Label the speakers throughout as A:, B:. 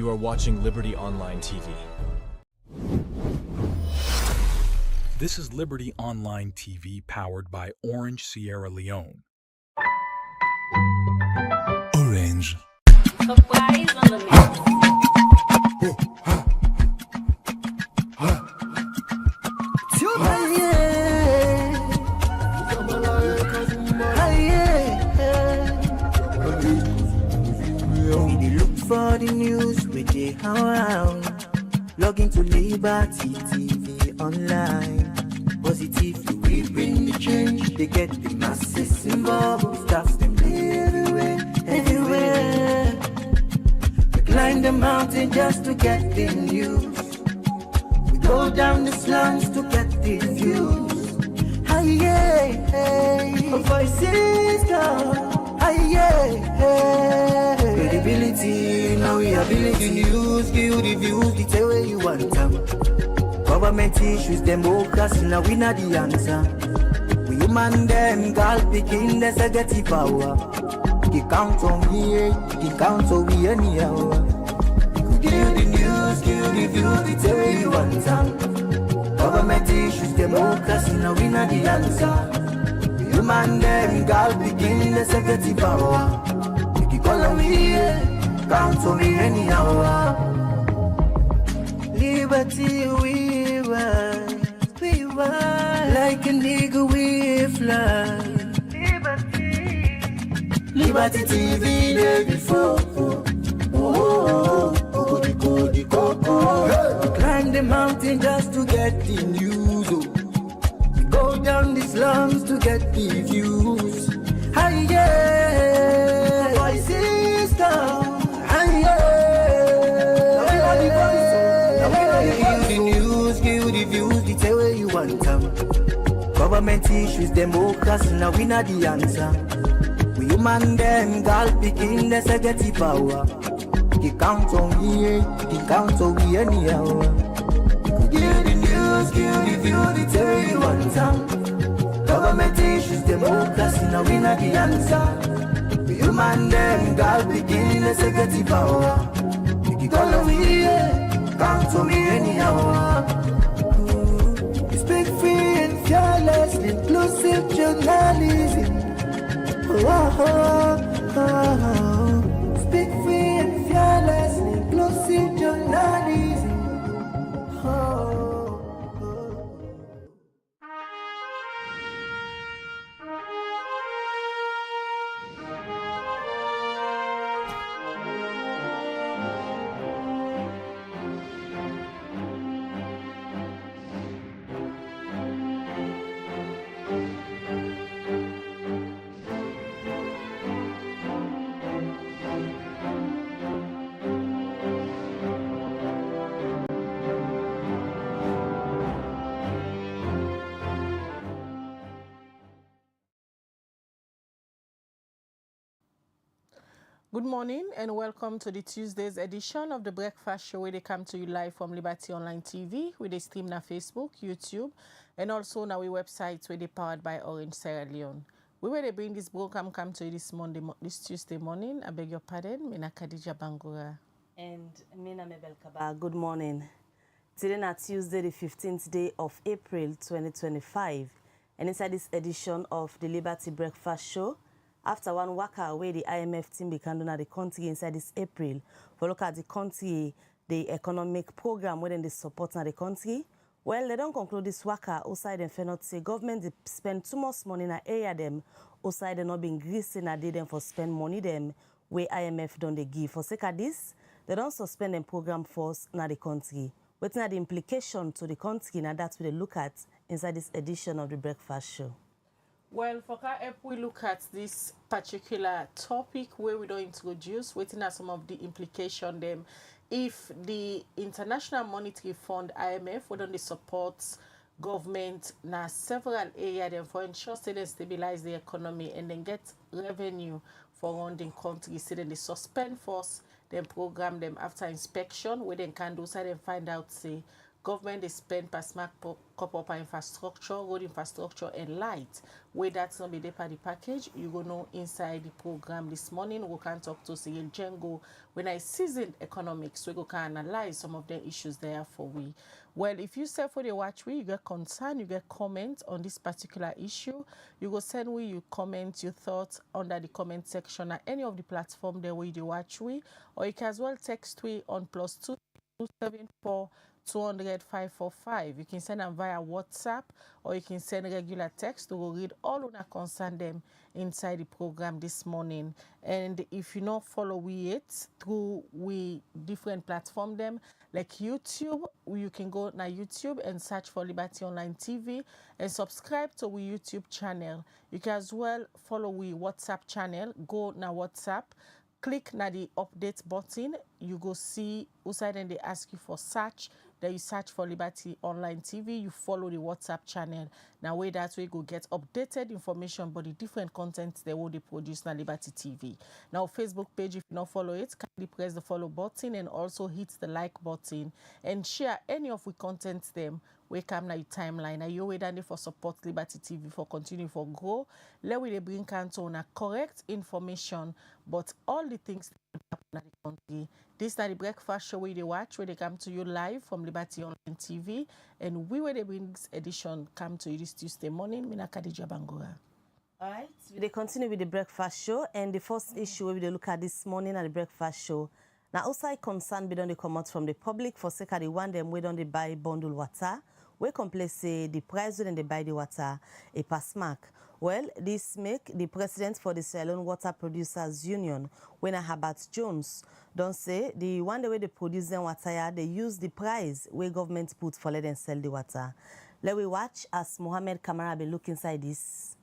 A: You are watching Liberty Online TV.
B: This is Liberty Online TV powered by Orange Sierra Leone. Orange.
C: Supplies on the mix.
D: For the news we dey around, log into Liberty TV online. Positively we bring the change. They get the masses involved. Staffs them everywhere, everywhere. We climb the mountain just to get the news. We go down the slums to get the views. Hi yeah, voices come. Hi yeah, credibility, now we ability news, give you the views, the tell where you want them. Government issues, democracy, now we not the answer. We human them, girl picking, there's a get the power. You count on me, you count on me anyhow. Give you the news, give you the views, the tell where you want them. Government issues, democracy, now we not the answer. Human them, girl picking, there's a get the power. Call on me, count on me anyhow. Liberty we ride, like a nigga we fly. Liberty TV day before. We climb the mountain just to get the news. We go down the slums to get the views. Hi yeah, voices come. Hi yeah, give you the news, give you the views, the tell where you want them. Government issues, democracy, now we not the answer. We human them, girl picking, there's a get the power. You count on me, you count on me anyhow. Give you the news, give you the views, the tell where you want them. Government issues, democracy, now we not the answer. We human them, God begin, let's get the power. You call on me, count on me anyhow. Speak free and fearless, inclusive journalism. Speak free and fearless, inclusive journalism.
E: Good morning and welcome to the Tuesday's edition of the Breakfast Show, where they come to you live from Liberty Online TV, where they stream na Facebook, YouTube, and also now we websites where they powered by Orange Sierra Leone. We will bring this program come to you this Tuesday morning. I beg your pardon, Mina Khadija Bangura.
C: And Mina Mebel Kaba, good morning. Today na Tuesday, the 15th day of April 2025. And inside this edition of the Liberty Breakfast Show, after one waka away, the IMF team began doing the country inside this April. For look at the country, the economic program within the support in the country. Well, they don't conclude this waka outside and fair not say government they spend too much money in the area them outside they not being greasing and they them for spend money them where IMF don't they give. For sake of this, they don't suspend them program force in the country. What's the implication to the country, and that's what they look at inside this edition of the Breakfast Show.
E: Well, for if we look at this particular topic where we don't introduce, waiting at some of the implication them, if the International Monetary Fund IMF would only support government na several areas them for ensure they stabilize the economy and then get revenue for surrounding countries, so then they suspend force, then program them after inspection, where they can do so then find out say government they spend per smart copper infrastructure, road infrastructure and light. Where that's not be there for the package, you go know inside the program this morning. We can talk to Cyril Django when I seasoned economics. We go can analyze some of the issues there for we. Well, if you say for the watch we, you get concern, you get comment on this particular issue, you go send we your comment, your thoughts under the comment section at any of the platform there where you watch we, or you can as well text we on +2 274 200 545. You can send them via WhatsApp or you can send regular text. We will read all of the concern them inside the program this morning. And if you not follow we it through we different platform them like YouTube, you can go na YouTube and search for Liberty Online TV and subscribe to we YouTube channel. You can as well follow we WhatsApp channel. Go na WhatsApp. Click na the update button. You go see outside and they ask you for search. Then you search for Liberty Online TV. You follow the WhatsApp channel. Now way that way go get updated information about the different content they will produce na Liberty TV. Now Facebook page, if you not follow it, kindly press the follow button and also hit the like button and share any of we content them. We come na your timeline. Are you waiting for support Liberty TV for continue for grow? Let we bring canto on a correct information, but all the things that happen in the country. This is the breakfast show where they watch, where they come to you live from Liberty Online TV, and we will bring this edition come to you this Tuesday morning. Mina Khadija Bangura.
C: All right, we continue with the breakfast show, and the first issue we will look at this morning at the breakfast show. Now, outside concern be done they come out from the public for sake of the one them we don't they buy bundle water. We complain say the price when they buy the water a pass mark. Well, this make the president for the Sierra Leone Water Producers Union, when Herbert Jones, don't say the one the way they produce them water, they use the price where government put for let them sell the water. Let we watch as Mohammed Kamara be look inside this.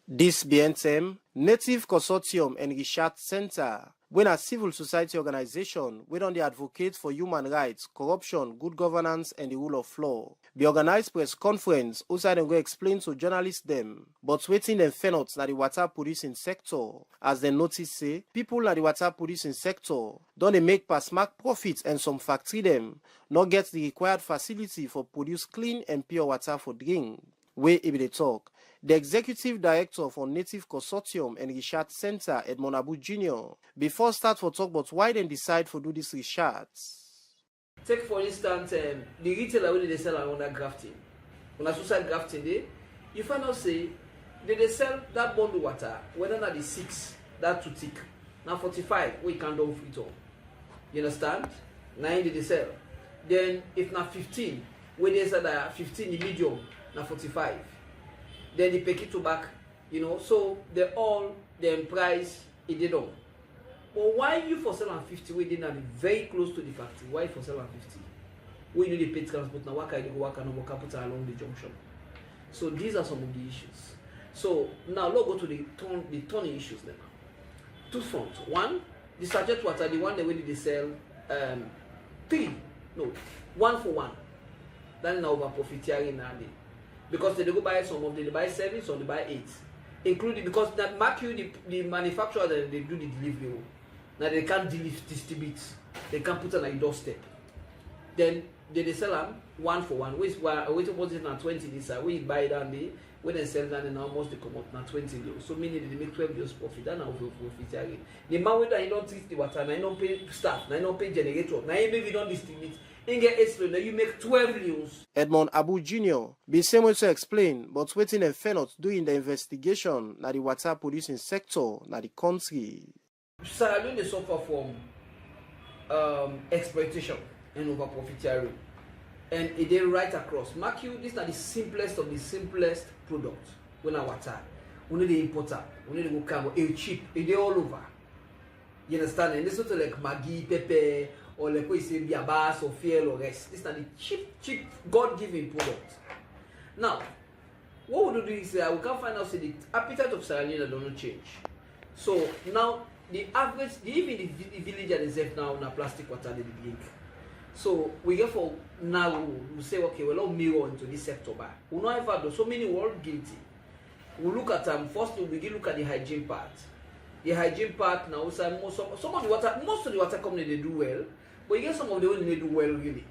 F: This BNTM, Native Consortium and Research Center, when a civil society organization, we don't advocate for human rights, corruption, good governance, and the rule of law. The organized press conference outside and go explain to journalists them, but waiting them fenot na the water producing sector. As they notice say, people na the water producing sector don't they make pass mark profits and some factory them, not get the required facility for produce clean and pure water for drink. Where if they talk, the executive director for Native Consortium and Research Center, Edmond Abu Jr., before start for talk about why they decide to do this research.
G: Take for instance, the retailer where they sell around that grafting. When I suicide grafting day, you find out say they sell that bundle water, whether not the 6, that too thick. Now 45, we can do free all. You understand? 9 they sell. Then if not 15, where they sell that 15 the medium, now 45. Then they pick it to back, you know, so they all them price it they don't. But why you for selling 50 we did not be very close to the factory? Why for selling 50? We need to pay transport now, what can you go work and no capital along the junction? So these are some of the issues. So now let's go to the ton issues now. Two fronts. One, the sachet water, the one the way they sell 1 for 1. That's now over profiteering now. Because they go buy some of them, they buy 7, some they buy 8. Including, because that mark you, the manufacturer, they do the delivery. Now they can't distribute, they can't put it on a doorstep. Then they sell them 1 for 1. We suppose it's not 20 this side, we buy it down there, when they sell down and almost they come out now 20 low. So meaning they make 12 years profit, that's now profit again. The man with that, you don't treat the water, now you don't pay staff, now you don't pay generator, now you maybe don't distribute. You make 12 news.
F: Edmond Abu Jr. be same way to explain, but waiting and fenot doing the investigation na the water producing sector na the country.
G: Sierra Leone they suffer from exploitation and over profiteering, and it they right across. Mark you, this is the simplest of the simplest products. When our water, we need the importer, we need to go come cheap. It they all over. You understand? And this is like Maggi, pepper. Or like we say biabas or fiel or rest. These are the cheap God-given products. Now, what we do is we can find out say the appetite of Sierra Leone don't change. So now the average, even the villager themselves now na plastic water they drink. So we get for now we say okay, we'll mirror into this sector back. We know ever do so many world guilty. We look at first we look at the hygiene part. The hygiene part now some of the water, most of the water company they do well. But you get some of the ones they do well really.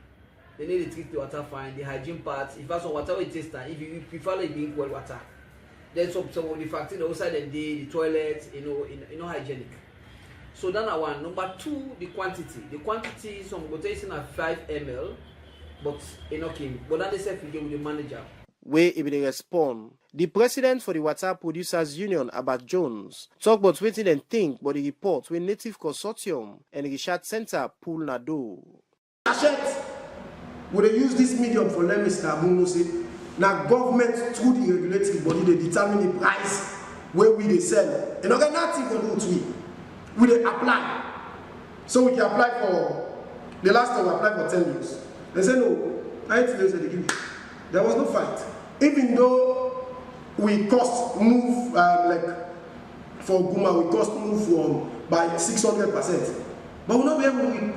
G: they need to treat the water fine, the hygiene part. If that's on water, it takes time. If you follow it being well water, then some of the factory outside and the toilets, hygienic. So then I want number two, the quantity. The quantity, some go taking at 5 ml, but okay. But then they say we with the manager.
F: Where if they respond, the president for the Water Producers Union, Albert Jones, talk about waiting and think about the report when Native Consortium and Research Center pull Nado.
H: Would they use this medium for let Mr. Abuno say, now government through the regulatory body they determine the price where we they sell. And okay, nothing for do we they apply. So we can apply for the last time we applied for 10 years. They say no, 90 days they give me. There was no fight. Even though we cost move like for Guma, we cost move from by 600%. But we'll not be able to,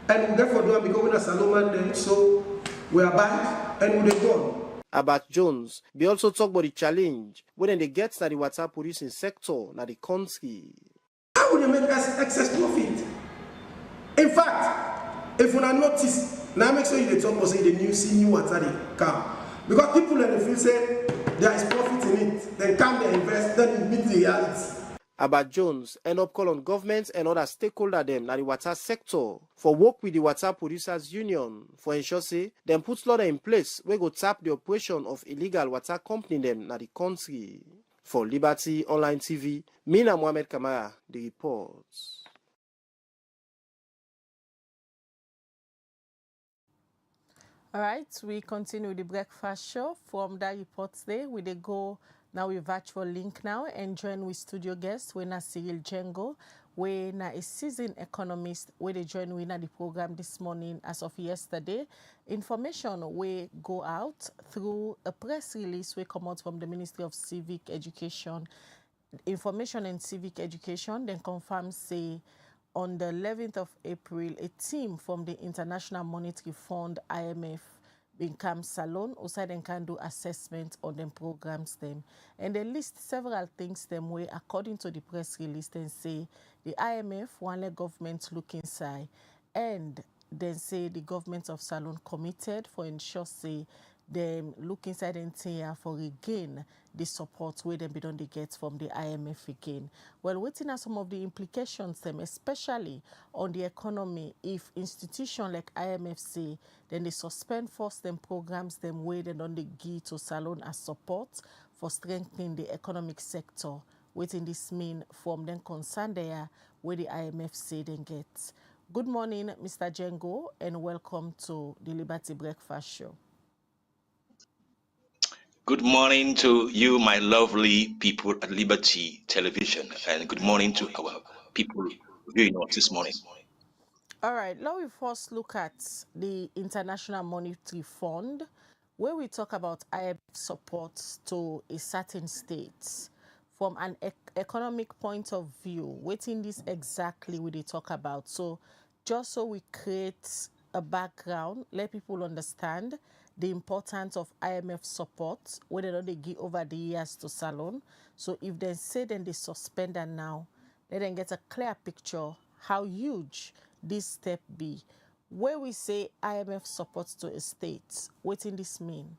H: and we therefore do because we're a Salomon then, so we are back and we're gone.
F: Albert Jones, they also talk about the challenge when they get to the water producing sector na the country.
H: How would you make us excess profit? In fact, if you notice, now make sure you talk about say the new water they come. Because people in the field say there is profit in it, then come they invest, then it meets the reality.
F: Albert Jones end up calling on governments and other stakeholders them na the water sector for work with the Water Producers Union for ensure say them put law in place where go tap the operation of illegal water company them na the country. For Liberty Online TV, Mina Mohamed Kamara, the reports.
E: All right, we continue with the breakfast show. From that report today, we dey go now with virtual link now and join with studio guest we na Cyril Django, we na a seasoned economist where they join we na the program this morning as of yesterday. Information we go out through a press release we come out from the Ministry of Civic Education, Information and Civic Education, then confirm say on the 11th of April, a team from the International Monetary Fund, IMF, been come salon, outside and can do assessment on them programs them. And they list several things them way according to the press release and say the IMF want the government look inside and then say the government of Salon committed for ensure say them look inside and say for regain the support where them be done they get from the IMF again. Well, waiting at some of the implications them, especially on the economy, if institutions like IMF say, then they suspend first them programs them where they don't they give to Salon as support for strengthening the economic sector. Waiting this mean from them concern there where the IMF say they get. Good morning, Mr. Django, and welcome to the Liberty Breakfast Show.
I: Good morning to you, my lovely people at Liberty Television, and good morning to our people viewing us this morning.
E: All right, now we first look at the International Monetary Fund, where we talk about IMF support to a certain state. From an economic point of view, what in this exactly we they talk about? So just so we create a background, let people understand the importance of IMF support, whether they give over the years to Salon. So if they say then they suspend that now, let them get a clear picture how huge this step be. Where we say IMF support to a state, what in this mean?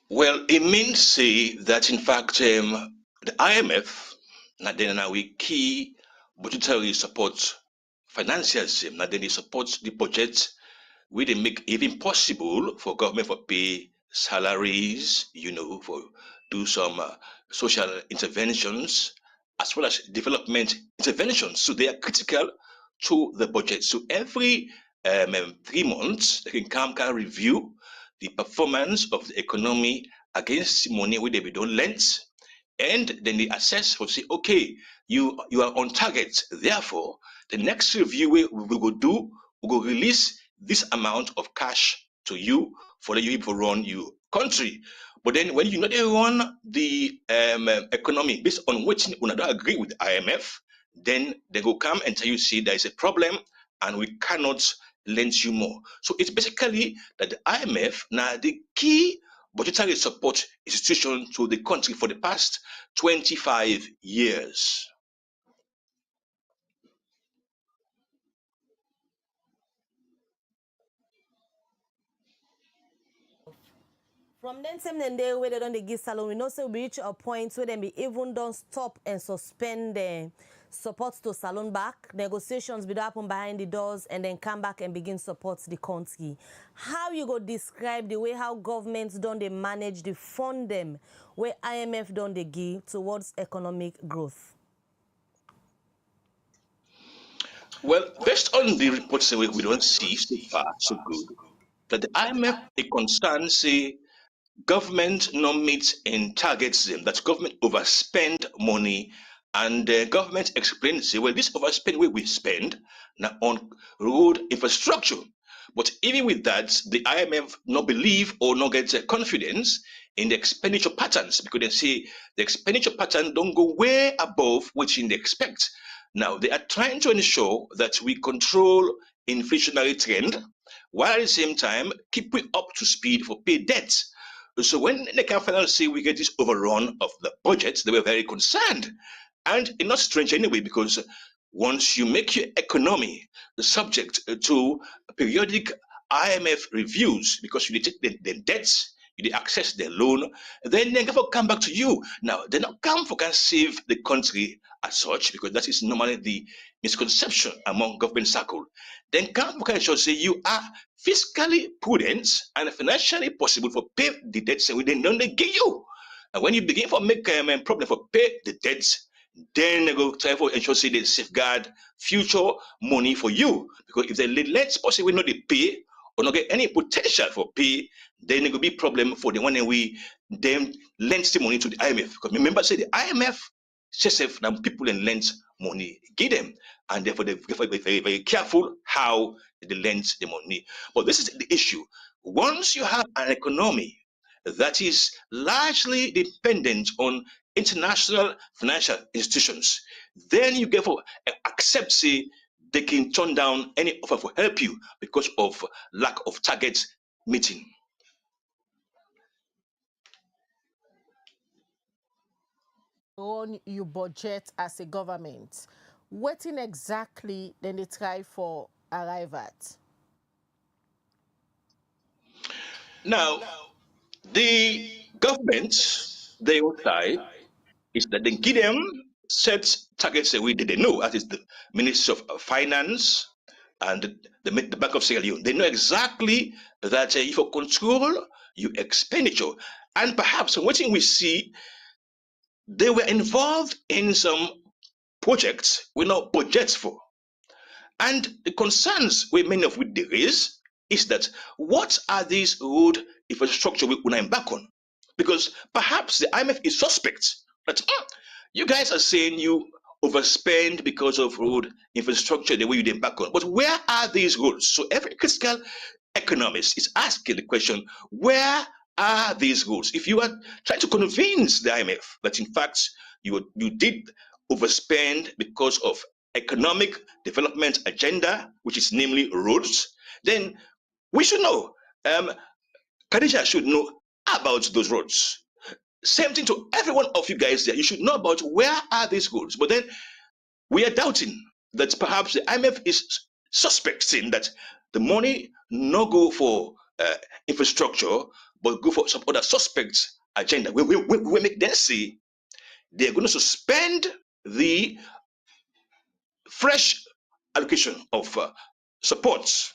I: Well, it means say that in fact the IMF now we key budgetary support financial system, now they support the budget where they make it even possible for government for pay salaries, for do some social interventions as well as development interventions. So they are critical to the budget. So every 3 months, they can review the performance of the economy against the money where they be done lent, and then they assess for say, okay, you are on target. Therefore, the next review we will do, we will release this amount of cash to you for you to run your country. But then when you not run the economy based on which you don't agree with IMF, then they will come and tell you, see, there is a problem and we cannot lend you more. So it's basically that the IMF now the key budgetary support institution to the country for the past 25 years.
C: From then same then day where they don't give salon, we know say we reach a point where they be even don't stop and suspend the support to salon back. Negotiations will happen behind the doors and then come back and begin support the country. How you go describe the way how governments don't they manage the fund them where IMF don't they give towards economic growth?
I: Well, based on the reports that we don't see so far so good, that the IMF is concerned say government no meets and targets them, that government overspend money, and the government explains, say, well, this overspend we spend now on road infrastructure. But even with that, the IMF no believe or no get confidence in the expenditure patterns because they say the expenditure pattern don't go way above what they expect. Now, they are trying to ensure that we control inflationary trend while at the same time keep we up to speed for pay debts. So when the finally say we get this overrun of the budget, they were very concerned. And it's not strange anyway, because once you make your economy subject to periodic IMF reviews, because you take the debts, you access their loan, then they never come back to you. Now, they not come for can save the country as such, because that is normally the misconception among government circle. Then come for can say you are fiscally prudent and financially possible for pay the debts and we then don't give you. And when you begin for make a problem for pay the debts, then they go try for ensure say they safeguard future money for you. Because if they let possibly not they pay or not get any potential for pay, then it will be problem for the one that we then lend the money to the IMF. Because remember, say the IMF says now people and lend money, give them, and therefore they have to be very, very careful how they lend the money. But this is the issue. Once you have an economy that is largely dependent on international financial institutions, then you therefore accept say they can turn down any offer for help you because of lack of target meeting.
E: On you budget as a government, what in exactly then they try for arrive at?
I: Now, the government, they will try is that they give them set targets that we didn't know, that is the Ministry of Finance and the Bank of Sierra Leone. They know exactly that if you control your expenditure, and perhaps what we see, they were involved in some projects we know budgets for. And the concerns we many of which there is that what are these road infrastructure we embark on? Because perhaps the IMF is suspect that you guys are saying you overspend because of road infrastructure the way you embark on. But where are these roads? So every critical economist is asking the question, where are these roads? If you are trying to convince the IMF that in fact you did overspend because of economic development agenda, which is namely roads, then we should know. Khadija should know about those roads. Same thing to every one of you guys there. You should know about where are these roads. But then we are doubting that perhaps the IMF is suspecting that the money not go for infrastructure, but go for some other suspect agenda. We make them see they're going to suspend the fresh allocation of supports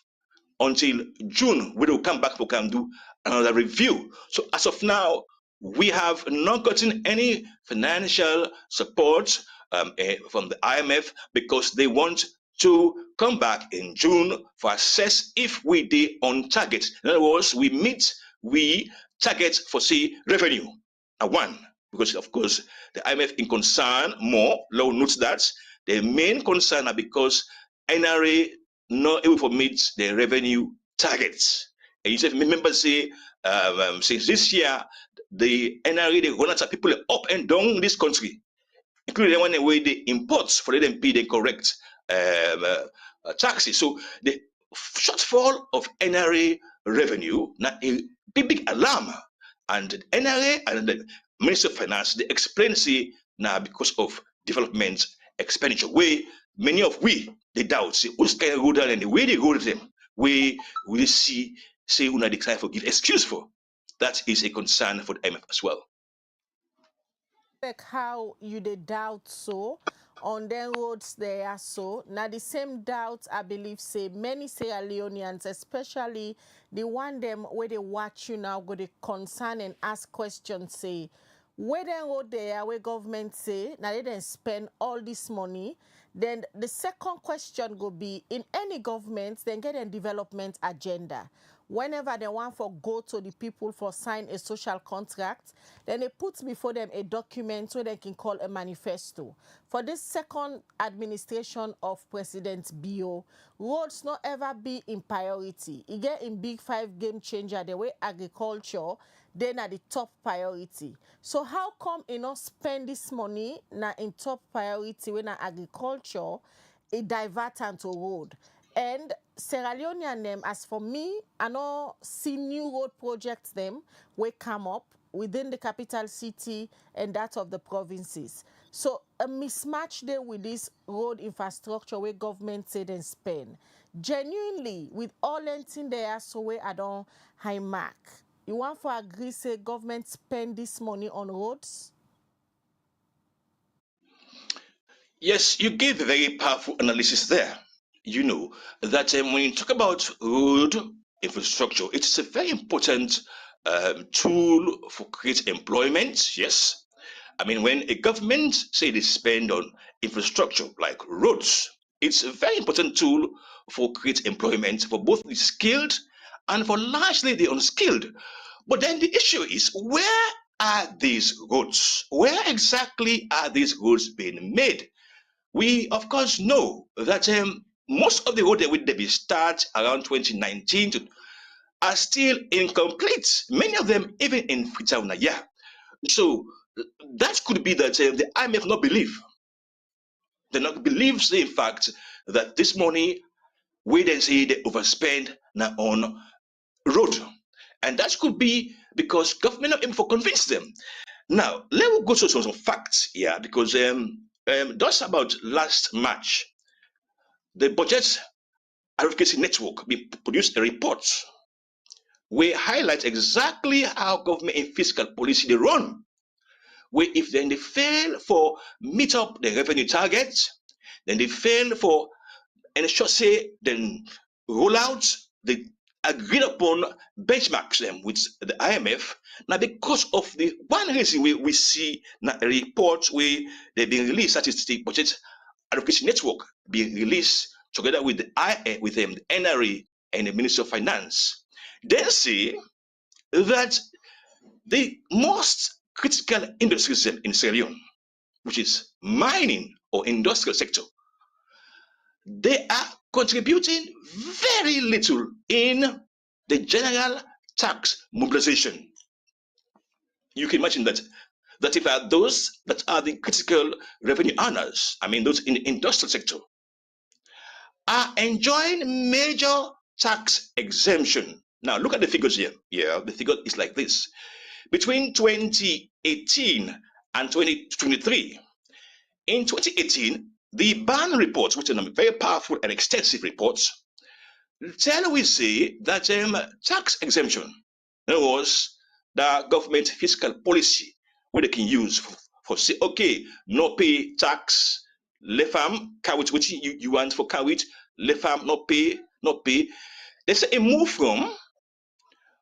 I: until June. We will come back, we can do another review. So as of now, we have not gotten any financial support from the IMF because they want to come back in June for assess if we did on target. In other words, we target for say revenue. One, because of course the IMF in concern more, Law notes that the main concern are because NRA not able to meet the revenue targets. And you said, remember, say, since this year, the NRA, they run at people up and down this country, including the one way they imports for them pay the correct taxes. So the shortfall of NRA revenue, now a big alarm. And the NRA and the Minister of Finance, they explain, say, now because of development expenditure, way many of they doubt, say, who's kind of and the way they go to them, we see, say, una decline for give excuse for. that is a concern for the IMF as well.
E: Like how you the doubt so on them roads there so now the same doubt I believe say many Sierra Leoneans, especially the one them where they watch you now go the concern and ask questions say where them road there where government say now they then spend all this money. Then the second question go be in any government then get a development agenda. Whenever they want for go to the people for sign a social contract, then they put before them a document so they can call a manifesto. For this second administration of President Bio, roads not ever be in priority. You get in big five game changer the way agriculture, then at the top priority. So how come you not spend this money na in top priority when agriculture it divert into road? And Sierra Leonean them, as for me, I know see new road projects them will come up within the capital city and that of the provinces. So a mismatch there with this road infrastructure where government said and spend. Genuinely, with all anything there, so where I don't high mark. You want for agree say government spend this money on roads?
I: Yes, you gave a very powerful analysis there. You know that when you talk about road infrastructure, it's a very important tool for create employment. Yes, I mean when a government say they spend on infrastructure like roads, it's a very important tool for create employment for both the skilled and for largely the unskilled. But then the issue is where are these roads? Where exactly are these roads being made? We, of course, know that most of the roads that we start around 2019 are still incomplete. Many of them even in Fitaunaya. So that could be that the IMF not believe. They not believes in fact that this money we then say they overspend now on road. And that could be because government not able to convince them. Now, let me go to some facts here because just about last March, the Budget Advocacy Network produced a report where highlights exactly how government and fiscal policy they run. Where if then they fail for meet up the revenue targets, then they fail for ensure say then roll out the agreed upon benchmarks with the IMF. Now because of the one reason we see now a report where they've been released, that is the Budget Advocacy Network being released together with the the NRA and the Ministry of Finance. They say that the most critical industries in Sierra Leone, which is mining or industrial sector, they are contributing very little in the general tax mobilization. You can imagine that if those that are the critical revenue earners, I mean those in the industrial sector, are enjoying major tax exemption. Now look at the figures here. Yeah, the figure is like this. Between 2018 and 2023, in 2018, the ban reports, which are very powerful and extensive reports, tell we say that tax exemption, in other words, the government fiscal policy, where they can use for say, okay, no pay tax, le farm, carry which you want for carry, le farm, no pay, no pay. They say a move from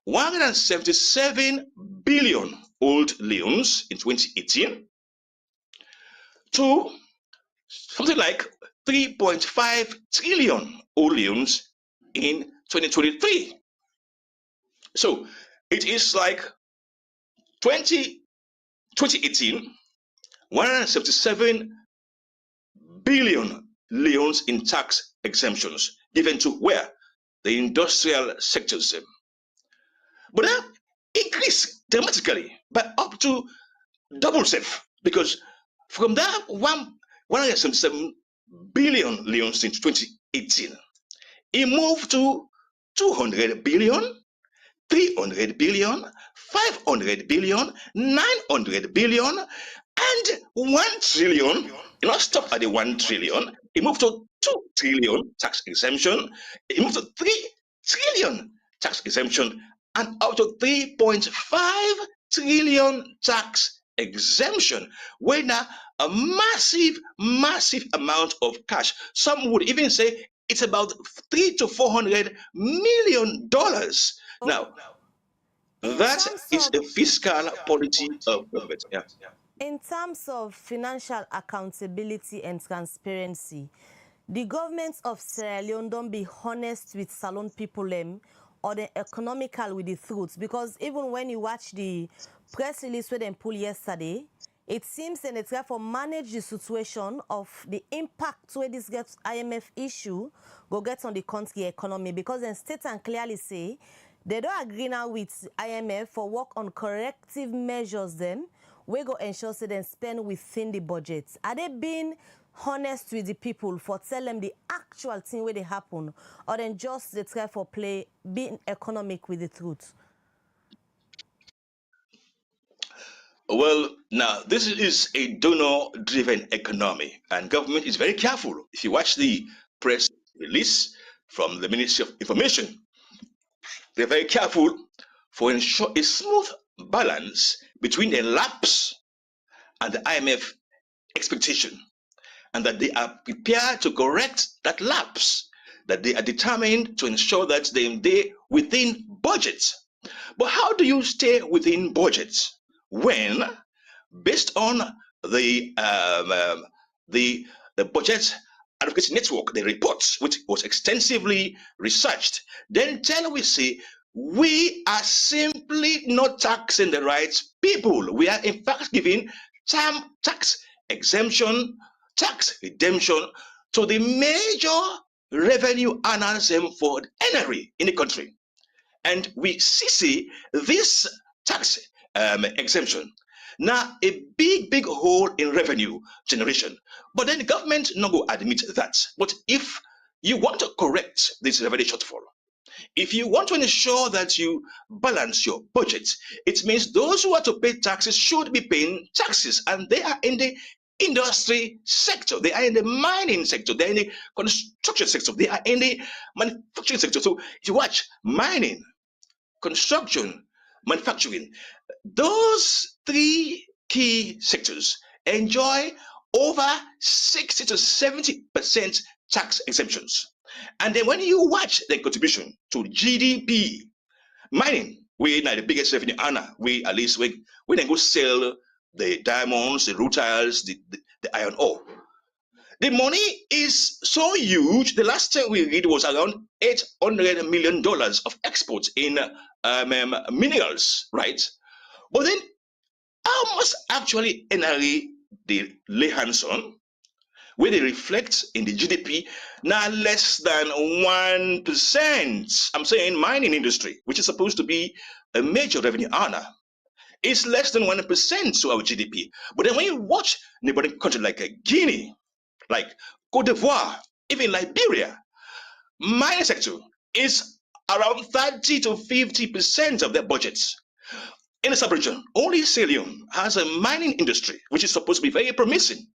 I: 177 billion old leons in 2018 to something like 3.5 trillion old leons in 2023. So it is like 2018, 177 billion leons in tax exemptions given to where? The industrial sectors. But that increased dramatically by up to double self because from that 177 billion leons in 2018, it moved to 200 billion, 300 billion, 500 billion, 900 billion, and 1 trillion. You not stop at the 1 trillion. It moved to 2 trillion tax exemption. It moved to 3 trillion tax exemption and up to 3.5 trillion tax exemption, where now a massive amount of cash. Some would even say it's about $300 to $400 million. Now,
C: In
I: that
C: terms
I: is
C: of
I: a fiscal policy of government. Yeah.
C: In terms of financial accountability and transparency, the government of Sierra Leone don't be honest with salon people or the economical with the truth, because even when you watch the press release where they pulled yesterday, it seems that they try to manage the situation of the impact where this gets IMF issue go get on the country economy, because they state and clearly say they don't agree now with IMF for work on corrective measures them we go ensure so they spend within the budget. Are they being honest with the people for tell them the actual thing where they happen, or then just they try for play being economic with the truth?
I: Well, now this is a donor-driven economy, and government is very careful. If you watch the press release from the Ministry of Information, they're very careful for ensure a smooth balance between a lapse and the IMF expectation, and that they are prepared to correct that lapse, that they are determined to ensure that they within budget. But how do you stay within budget when, based on the the budget advocacy network, the reports, which was extensively researched, then tell we say we are simply not taxing the right people. We are in fact giving tax exemption, tax redemption to the major revenue earners for NRE in the country. And we see this tax exemption now a big hole in revenue generation. But then the government no go admit that. But if you want to correct this revenue shortfall, if you want to ensure that you balance your budget, it means those who are to pay taxes should be paying taxes, and they are in the industry sector, they are in the mining sector, they are in the construction sector, they are in the manufacturing sector. So if you watch mining, construction, manufacturing, those three key sectors enjoy over 60 to 70% tax exemptions. And then when you watch the contribution to GDP, mining, we are the biggest revenue earner. We at least we then go sell the diamonds, the rutiles, the iron ore. The money is so huge. The last time we read was around $800 million of exports in minerals, right? But then how much actually NRE they lay hands on, where they reflect in the GDP, now less than 1%. I'm saying mining industry, which is supposed to be a major revenue earner, is less than 1% to our GDP. But then when you watch neighboring countries like Guinea, like Cote d'Ivoire, even Liberia, mining sector is around 30 to 50% of their budgets. In the sub-region, only Sierra Leone has a mining industry, which is supposed to be very promising,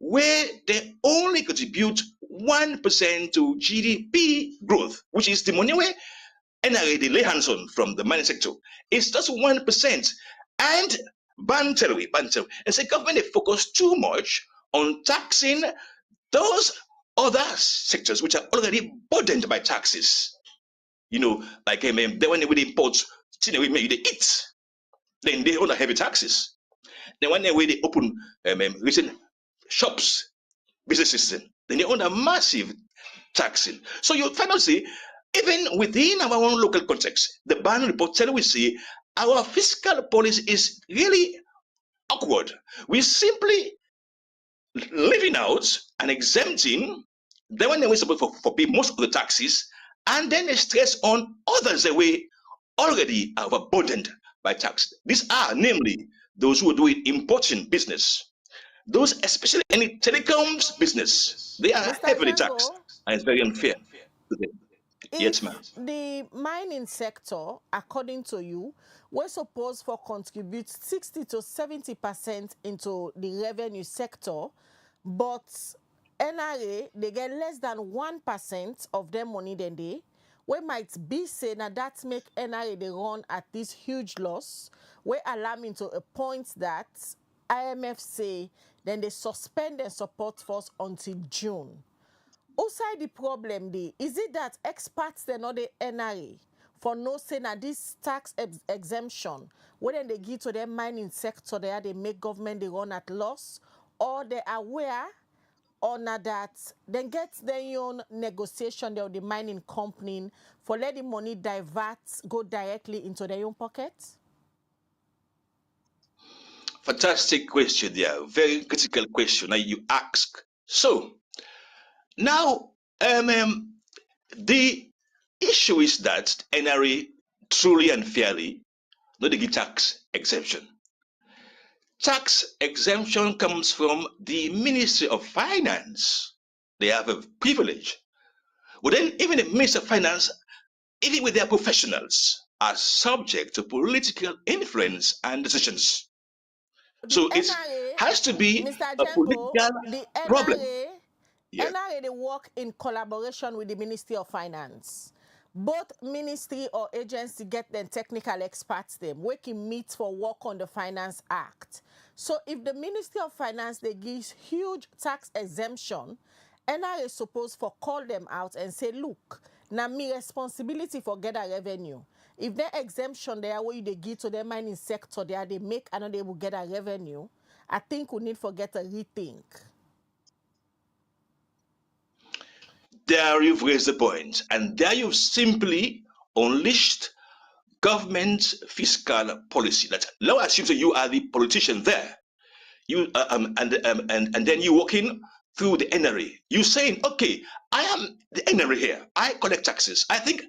I: where they only contribute 1% to GDP growth, which is the money where NRA they lay hands on from the mining sector. It's just 1%. And Bantelwi, and say government they focus too much on taxing those other sectors which are already burdened by taxes. You know, like when they import, they eat. Then they own heavy taxes. Then when they open recent shops, businesses, then they own a massive taxing. So you find out, see, even within our own local context, the ban report tell we see our fiscal policy is really awkward. We simply leaving out and exempting then when they supposed for pay most of the taxes, and then they stress on others that we already are burdened by tax. These are namely those who are doing important business, those especially any telecoms business. They are
E: Mr.
I: heavily
E: Django,
I: taxed, and it's very unfair to them. Yes,
E: if
I: ma'am.
E: the mining sector, according to you, we're supposed to contribute 60 to 70% into the revenue sector, but NRA, they get less than 1% of their money than they. we might be saying that make NRA they run at this huge loss, we alarming to a point that IMF say then they suspend their support force until June. Outside the problem, is it that experts they know the NRA for no saying that this tax exemption, when they give to their mining sector, they make government they run at loss, or they are aware or not that then get their own negotiation of the mining company for let the money divert, go directly into their own pocket?
I: Fantastic question there. Very critical question that you ask. So now the issue is that NRA truly and fairly not give tax exemption. Tax exemption comes from the Ministry of Finance. They have a privilege. But then even the Ministry of Finance, even with their professionals, are subject to political influence and decisions. So it has to be
E: Mr.
I: a
E: Jembo,
I: political
E: the
I: problem.
E: NRA they work in collaboration with the Ministry of Finance. Both ministry or agency get them technical experts them, we can meet for work on the Finance Act. So if the Ministry of Finance they give huge tax exemption, NRA is supposed for call them out and say, look, now me responsibility for get a revenue. If their exemption there where they give to their mining sector there, they make and they will get a revenue, I think we need to get a rethink.
I: There you've raised the point, and there you've simply unleashed government fiscal policy. That now assumes that you are the politician there. You and then you walking through the NRA. You saying, okay, I am the NRA here. I collect taxes. I think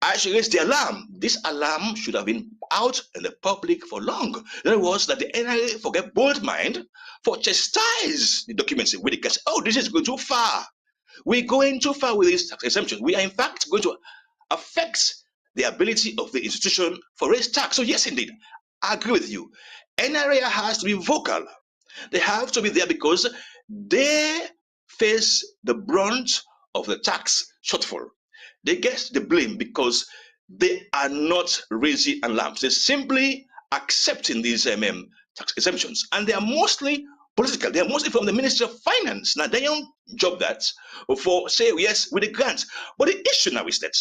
I: I should raise the alarm. This alarm should have been out in the public for long. There was that the NRA forget bold mind for chastise the documents with the case. Oh, this is going too far. We're going too far with this tax exemption. We are in fact going to affect the ability of the institution for raise tax. So yes, indeed, I agree with you. NRA has to be vocal. They have to be there because they face the brunt of the tax shortfall. They get the blame because they are not raising alarms. They're simply accepting these tax exemptions, and they are mostly political. They are mostly from the Ministry of Finance. Now, they don't job that for say yes with the grants. But the issue now is that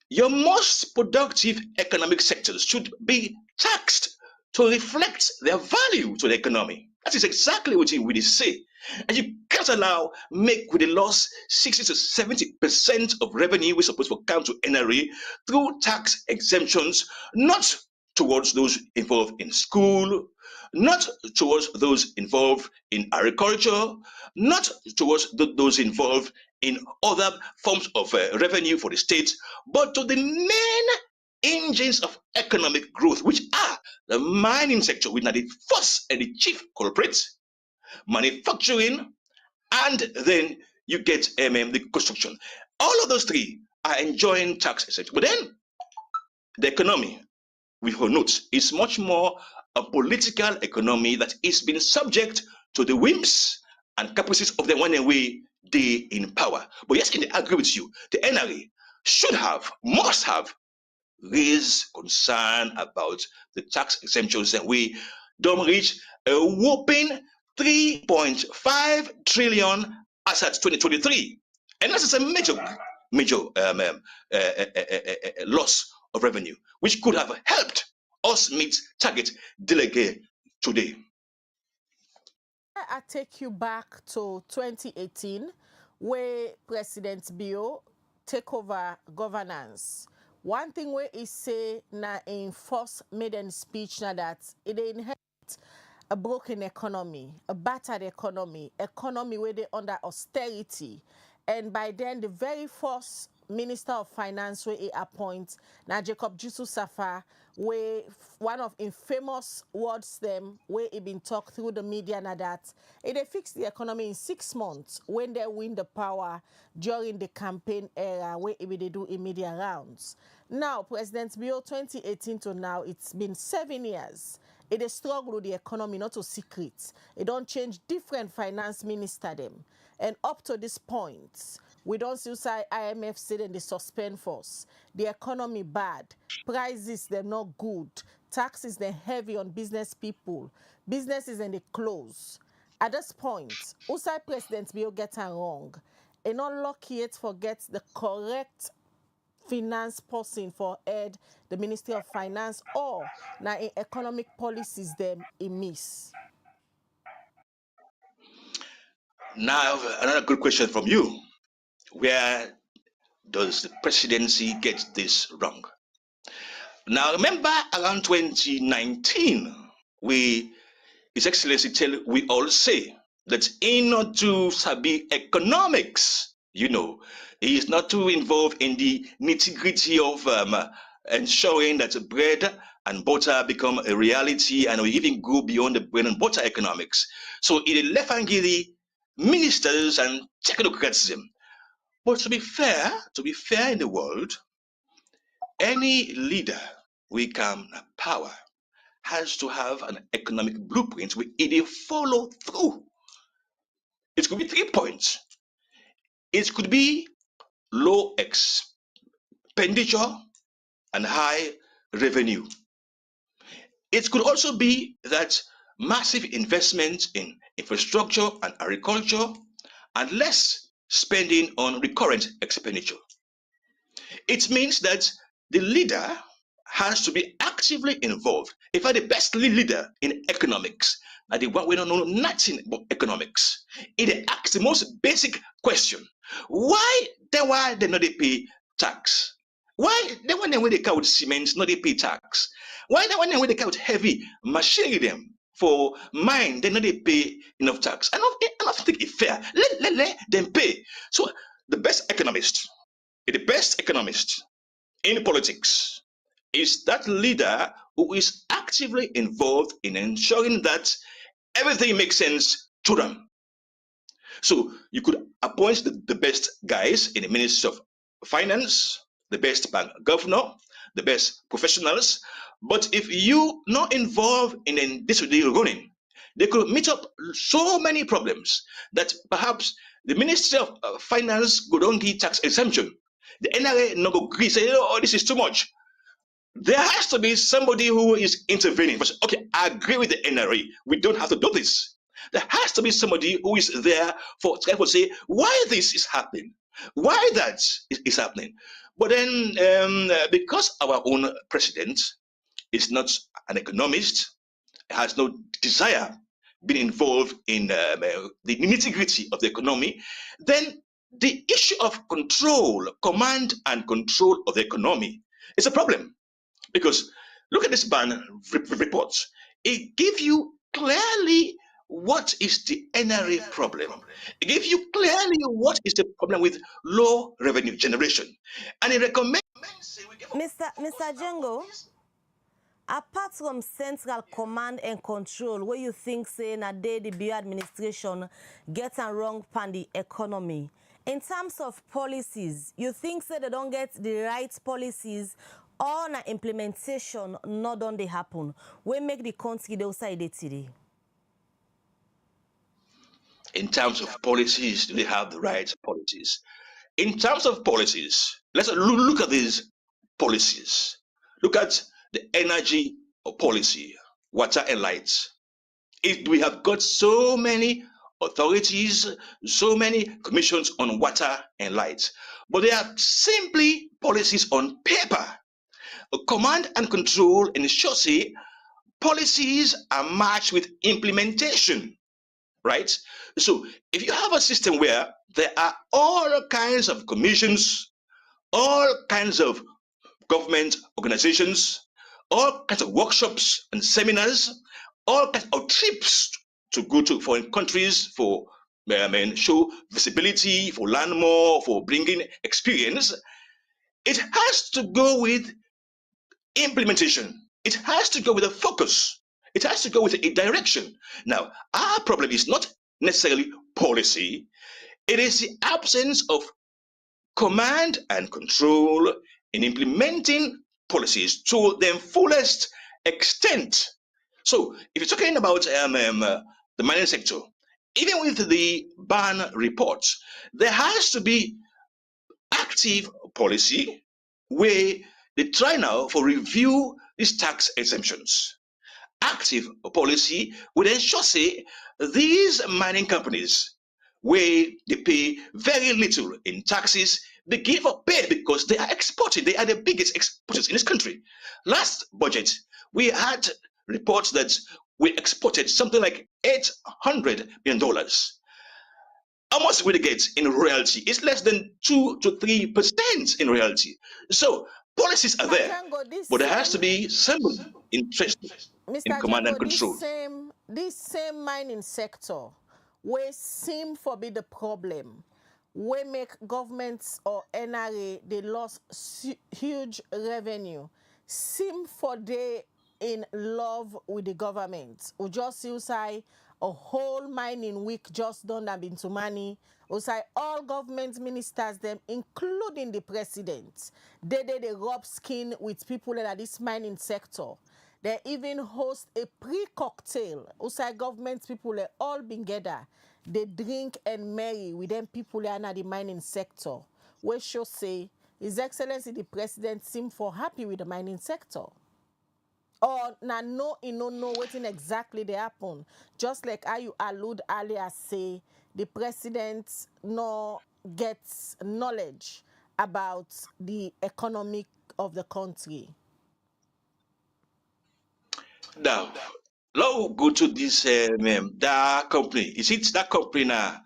I: your most productive economic sectors should be taxed to reflect their value to the economy. That is exactly what you really say. And you can't allow make with a loss 60 to 70% of revenue we're supposed to come to NRA through tax exemptions, not towards those involved in school, not towards those involved in agriculture, not towards those involved in other forms of revenue for the state, but to the main engines of economic growth, which are the mining sector, which are the first and the chief culprit, manufacturing, and then you get the construction. All of those three are enjoying tax exemption. But then the economy, we will note, is much more a political economy that is being subject to the whims and caprices of the one way they in power. But yes, I agree with you. The NRA should have, must have raised concern about the tax exemptions, and we don't reach a whopping 3.5 trillion as at 2023. And this is a major loss of revenue, which could have helped us meet target delegate today.
E: I take you back to 2018, where President Bio take over governance. One thing where he say na in first maiden speech na that it inherit a broken economy, a battered economy where they under austerity. And by then the very first Minister of Finance where he appoints now Jacob Jusu Safa, where one of infamous words them where he been talked through the media na that they fix the economy in 6 months when they win the power during the campaign era where they do in media rounds. Now President Bio 2018 to now, it's been 7 years. It is struggle with the economy, not a secret. It don't change different finance minister them. And up to this point, we don't see IMF say they suspend force. The economy bad. Prices, they're not good. Taxes, they're heavy on business people. Businesses, and they close. At this point, Usai President Bill get it wrong. And not lucky yet forget the correct finance person for head the Ministry of Finance, or now in economic policies them in miss.
I: Now, another good question from you. Where does the presidency get this wrong? Now, remember around 2019, His Excellency we all say that in order to sabi economics, he is not too involved in the nitty-gritty of ensuring that bread and butter become a reality, and we even go beyond the bread and butter economics. So he left and give the ministers and technocratism. But to be fair in the world, any leader we come power has to have an economic blueprint which it follow through. It could be 3 points. It could be low expenditure and high revenue. It could also be that massive investment in infrastructure and agriculture and less spending on recurrent expenditure. It means that the leader has to be actively involved. If I'm the best leader in economics, and the one we don't know nothing about economics, it asks the most basic question: why they not they pay tax? Why they when they count cement not they pay tax? Why they when they count heavy machinery them for mine they not they pay enough tax? I don't think it's fair. Let them pay. So the best economist in politics is that leader who is actively involved in ensuring that everything makes sense to them. So you could appoint the best guys in the Ministry of Finance, the best bank governor, the best professionals. But if you not involved in this running, they could meet up so many problems that perhaps the Ministry of Finance could not give tax exemption. The NRA no go agree, say, oh, this is too much. There has to be somebody who is intervening. Okay, I agree with the NRA. We don't have to do this. There has to be somebody who is there for to say why this is happening, why that is happening. But then, because our own president is not an economist, has no desire being involved in the nitty-gritty of the economy, then the issue of control, command and control of the economy is a problem. Because look at this ban report. It gives you clearly what is the NRA problem. It gives you clearly what is the problem with low revenue generation. And it recommends...
C: Mr. Django, apart from central command and control, where you think say na the BU administration get and wrong pan the economy, in terms of policies, you think say they don't get the right policies or na implementation not done they happen? We make the country the outside today.
I: In terms of policies, do they have the right policies? In terms of policies, let's look at these policies. Look at the energy policy, water and lights. We have got so many authorities, so many commissions on water and lights, but they are simply policies on paper. Command and control ensures policies are matched with implementation, right? So if you have a system where there are all kinds of commissions, all kinds of government organizations, all kinds of workshops and seminars, all kinds of trips to go to foreign countries for show visibility, for learn more, for bringing experience, it has to go with implementation. It has to go with a focus. It has to go with a direction. Now, our problem is not necessarily policy. It is the absence of command and control in implementing policies to their fullest extent. So if you're talking about the mining sector, even with the ban report, there has to be active policy where they try now for review these tax exemptions. Active policy would ensure say these mining companies where they pay very little in taxes, they give up pay because they are exporting. They are the biggest exporters in this country. Last budget, we had reports that we exported something like $800 million. How much will they get in royalty? It's less than 2 to 3% in royalty. So policies are there,
E: Django, this
I: but there has
E: same
I: to be some interest in
E: Mr.
I: command and
E: Django,
I: control.
E: this same mining sector where seem for be the problem, where make governments or NRA they lost huge revenue, seem for they in love with the government. Or just you say a whole mining week just done and into money. Or say all government ministers, them including the president, they rub skin with people in this mining sector. They even host a pre-cocktail. Outside government people they all been together. They drink and marry with them people in the mining sector. We should say His Excellency the President seem for happy with the mining sector. Or na no, you know what exactly they happen. Just like how you allude earlier say the president no gets knowledge about the economic of the country.
I: Now, now go to this that company. Is it that company now?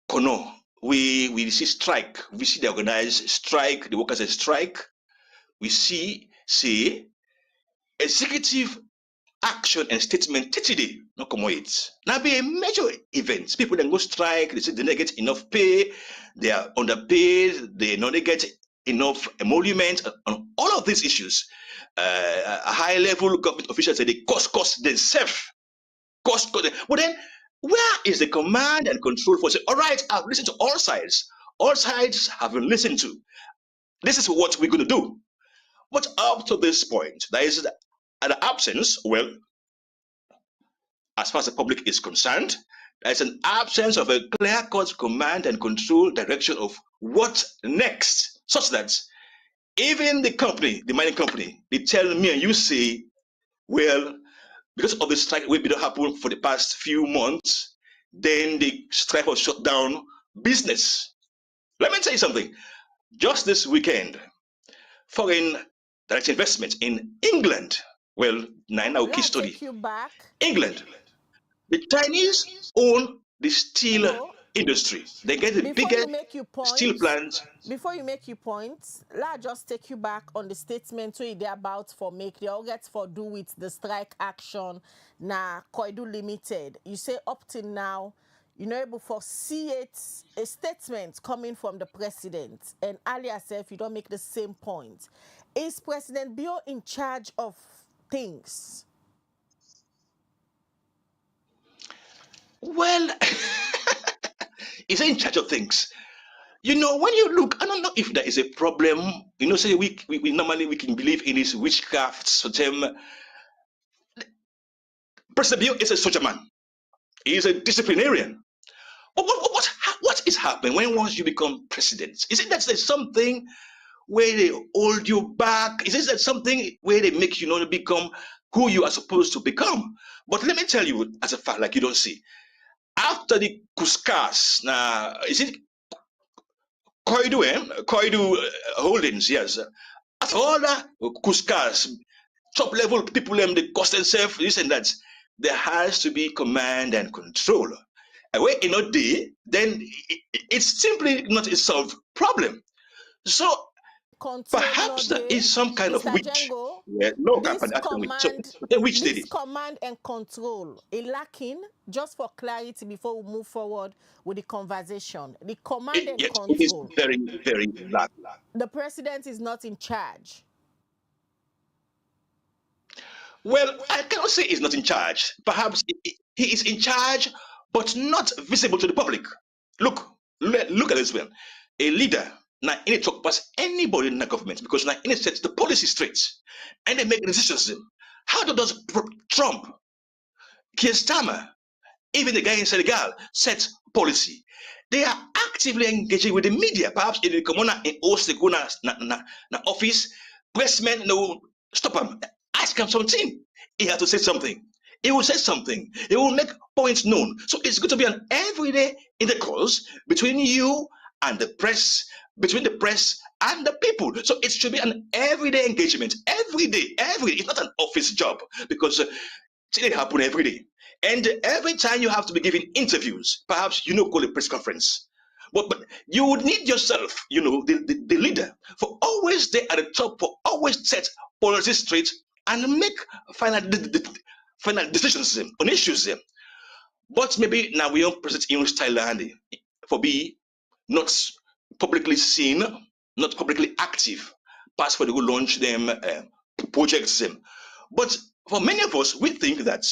I: Kono. We see strike. We see the organized strike. The workers strike. We see say executive action and statement today no come it. Now be a major event. People then go strike. They say they don't get enough pay. They are underpaid. They don't get enough emolument on all of these issues. High level government officials say they cost themselves. Cost. But then where is the command and control for say, all right, I've listened to all sides. All sides have been listened to. This is what we're going to do. But up to this point, there is an absence, well, as far as the public is concerned, there's an absence of a clear-cut command and control direction of what next, such that even the company, the mining company, they tell me and you say, well, because of the strike will be happen for the past few months, then the strike will shut down business. Let me tell you something. Just this weekend, foreign direct investment in England, well, now key study.
E: Take you back.
I: England. The Chinese own the steel industry. They get the biggest steel plants.
E: Before you make your points, let's just take you back on the statement so they're about for make. They all get for do with the strike action na Koidu Limited. You say up till now, you're not able to see it, a statement coming from the president. And earlier said, if you don't make the same point, is President Bio in charge of things?
I: Well, he's in charge of things. You know, when you look, I don't know if there is a problem. You know, say we normally we can believe in this witchcraft. So President Bio is a soldier man. He is a disciplinarian. What is happening when once you become president? Is it that there's something where they hold you back? Is it that something where they make you not become who you are supposed to become? But let me tell you, as a fact, like you don't see. After the Cuscas, now is it Koidu Holdings? Yes. After all that Cuscas, top level people, they cost themselves this and that. There has to be command and control. And when it not there, then it's simply not a solved problem. So perhaps there is some kind of witch.
E: Django,
I: Yeah, no,
E: this command and control is lacking. Just for clarity, before we move forward with the conversation, the command and control.
I: It is very, very lacking.
E: The president is not in charge.
I: Well, I cannot say he's not in charge. Perhaps he is in charge, but not visible to the public. Look at this one. A leader now in it talk past anybody in the government because now in it sets the policy straight and they make decisions. How does Trump, Keir Starmer, even the guy in Senegal set policy? They are actively engaging with the media. Perhaps in the commoner in Oseguna na office, pressmen no stop him, ask him something. He has to say something. He will say something. He will make points known. So it's going to be an everyday intercourse between you and the press, between the press and the people. So it should be an everyday engagement, every day. It's not an office job because it happens every day. And every time you have to be giving interviews, perhaps call a press conference. But you would need yourself, the leader, for always stay at the top, for always set policy straight and make final decisions on issues. But maybe now we don't present in style handy for be not publicly seen, not publicly active, pass for the go launch them projects them. But for many of us, we think that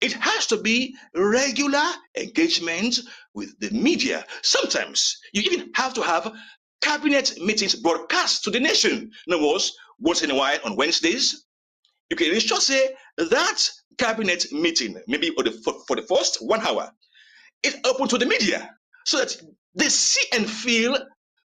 I: it has to be regular engagement with the media. Sometimes you even have to have cabinet meetings broadcast to the nation. In other words, once in a while on Wednesdays, you can ensure say that cabinet meeting, maybe for the first 1 hour, is open to the media so that they see and feel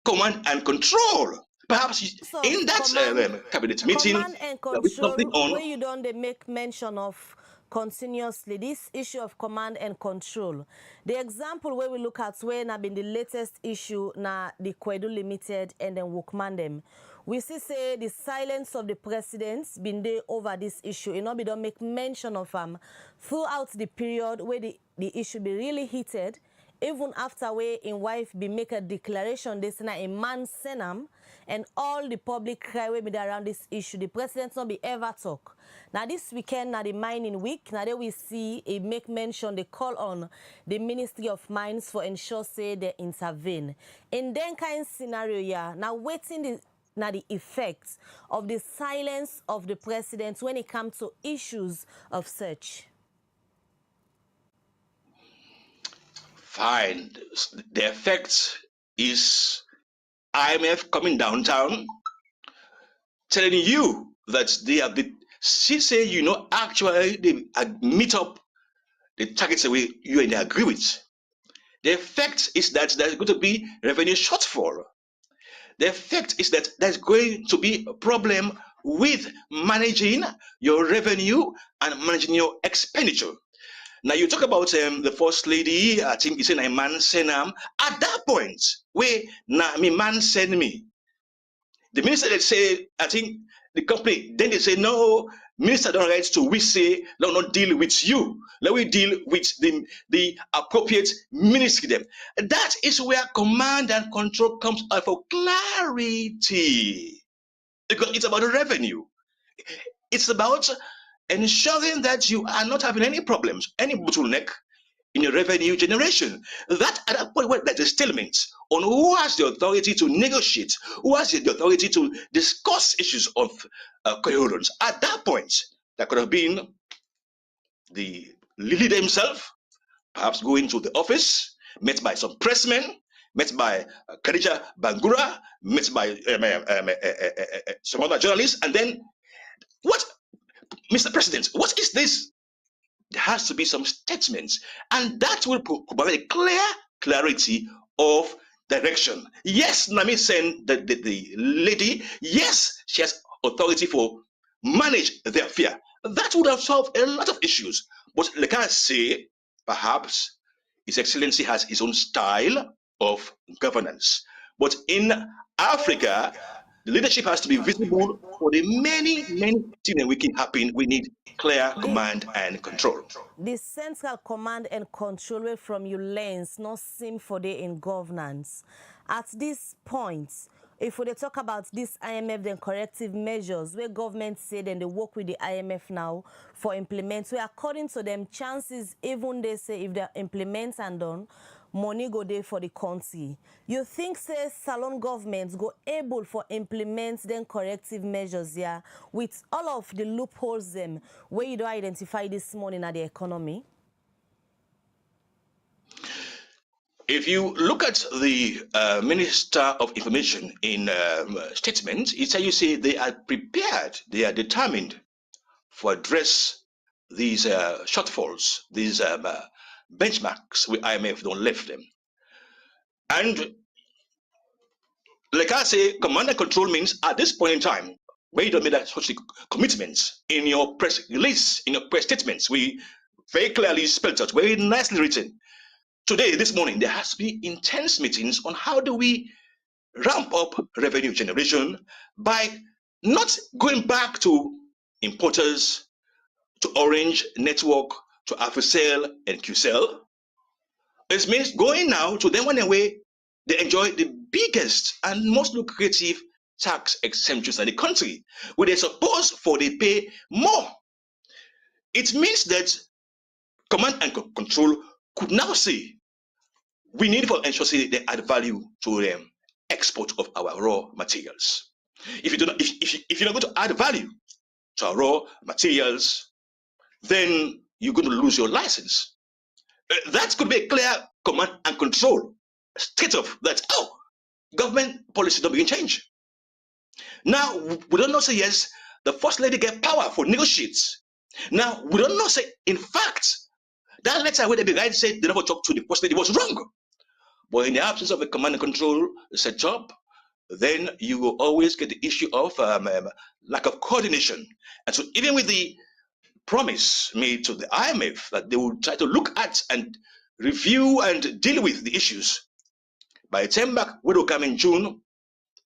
I: command and control. Perhaps
C: So
I: in that cabinet meeting,
C: command and
I: there'll be something
C: control,
I: on.
C: where you don't they make mention of continuously this issue of command and control. The example where we look at when have been the latest issue na the Kwedu Limited and then Wokmandem. We see say the silence of the president's been there over this issue. You know, we don't make mention of throughout the period where the issue be really heated. Even after where in wife be make a declaration, this na a man senam, and all the public cry will be around this issue. The president not be ever talk. Now this weekend, now the mining week, now there we see a make mention, they call on the Ministry of Mines for ensure say they intervene. In then kind scenario, yeah, now waiting the effects of the silence of the president when it comes to issues of such.
I: Fine. The effect is IMF coming downtown, telling you that they have the say actually they meet up the targets that you and they agree with. The effect is that there's going to be revenue shortfall. The effect is that there's going to be a problem with managing your revenue and managing your expenditure. Now you talk about the first lady, I think it's a man send at that point, where man send me. The minister they say, I think the company, then they say, no, minister don't right to we say, no, not deal with you. Let we deal with the appropriate ministry them. That is where command and control comes out for clarity. Because it's about the revenue. It's about ensuring that you are not having any problems, any bottleneck in your revenue generation. That at that point where there's a stalemate on who has the authority to negotiate, who has the authority to discuss issues of coherence. At that point, that could have been the leader himself, perhaps going to the office, met by some pressmen, met by Khadija Bangura, met by some other journalists, and then what, Mr. President, what is this? There has to be some statements, and that will provide a clarity of direction. Yes, Nami sent the lady, yes, she has authority for manage their affair. That would have solved a lot of issues. But like I say, perhaps His Excellency has his own style of governance. But in Africa, the leadership has to be visible for the many things that we can happen. We need clear command and control.
C: The central command and control from your lens not seem for the in governance. At this point, if we talk about this IMF then corrective measures where government said and they work with the IMF now for implement, where according to them chances even they say if they implement and done, money go there for the country. You think say salon governments go able for implement then corrective measures here with all of the loopholes them where you don't identify this morning at the economy?
I: If you look at the Minister of Information in statement, it's how you say they are prepared, they are determined for address these shortfalls, these benchmarks with IMF don't lift them. And like I say, command and control means at this point in time, where you don't make that such commitments in your press release, in your press statements, we very clearly spelled out, very nicely written. Today, this morning, there has to be intense meetings on how do we ramp up revenue generation by not going back to importers, to Orange Network, to Africell and QCell. It means going now to them one way they enjoy the biggest and most lucrative tax exemptions in the country, where they're supposed for they pay more. It means that command and control could now say we need for ensure they add value to the export of our raw materials. If you do not, if you're not going to add value to our raw materials, then you're going to lose your license. That could be a clear command and control state of that. Oh, government policy don't begin change. Now we don't know say yes, the first lady get power for negotiates. Now we don't know say in fact that letter where they began said they never talked to the first lady was wrong. But in the absence of a command and control set up, then you will always get the issue of lack of coordination. And so even with the promise made to the IMF that they will try to look at and review and deal with the issues, by the time back we will come in June,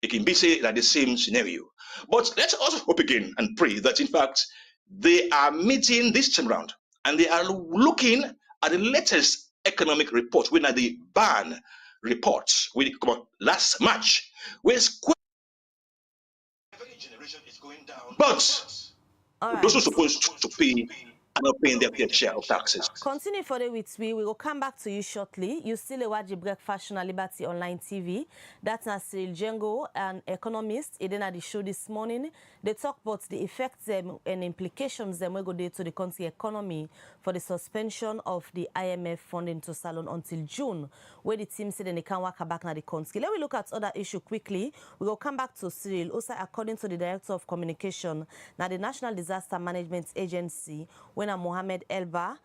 I: it can be said that the same scenario. But let's also hope again and pray that in fact they are meeting this time around and they are looking at the latest economic report, when at the ban report we come out last March, where revenue generation is going down, but those who are supposed to pay are not paying their fair share of taxes.
C: Continue further with we will come back to you shortly. You still watch the Breakfast on Liberty Online TV. That's Cyril Djengo, an economist. He did the show this morning. They talk about the effects and implications that we go to the country economy for the suspension of the IMF funding to Salon until June, where the team said they can't work back now the country. Let me look at other issue quickly. We will come back to Cyril. Also, according to the Director of Communication, now the National Disaster Management Agency, when Mohamed Elba,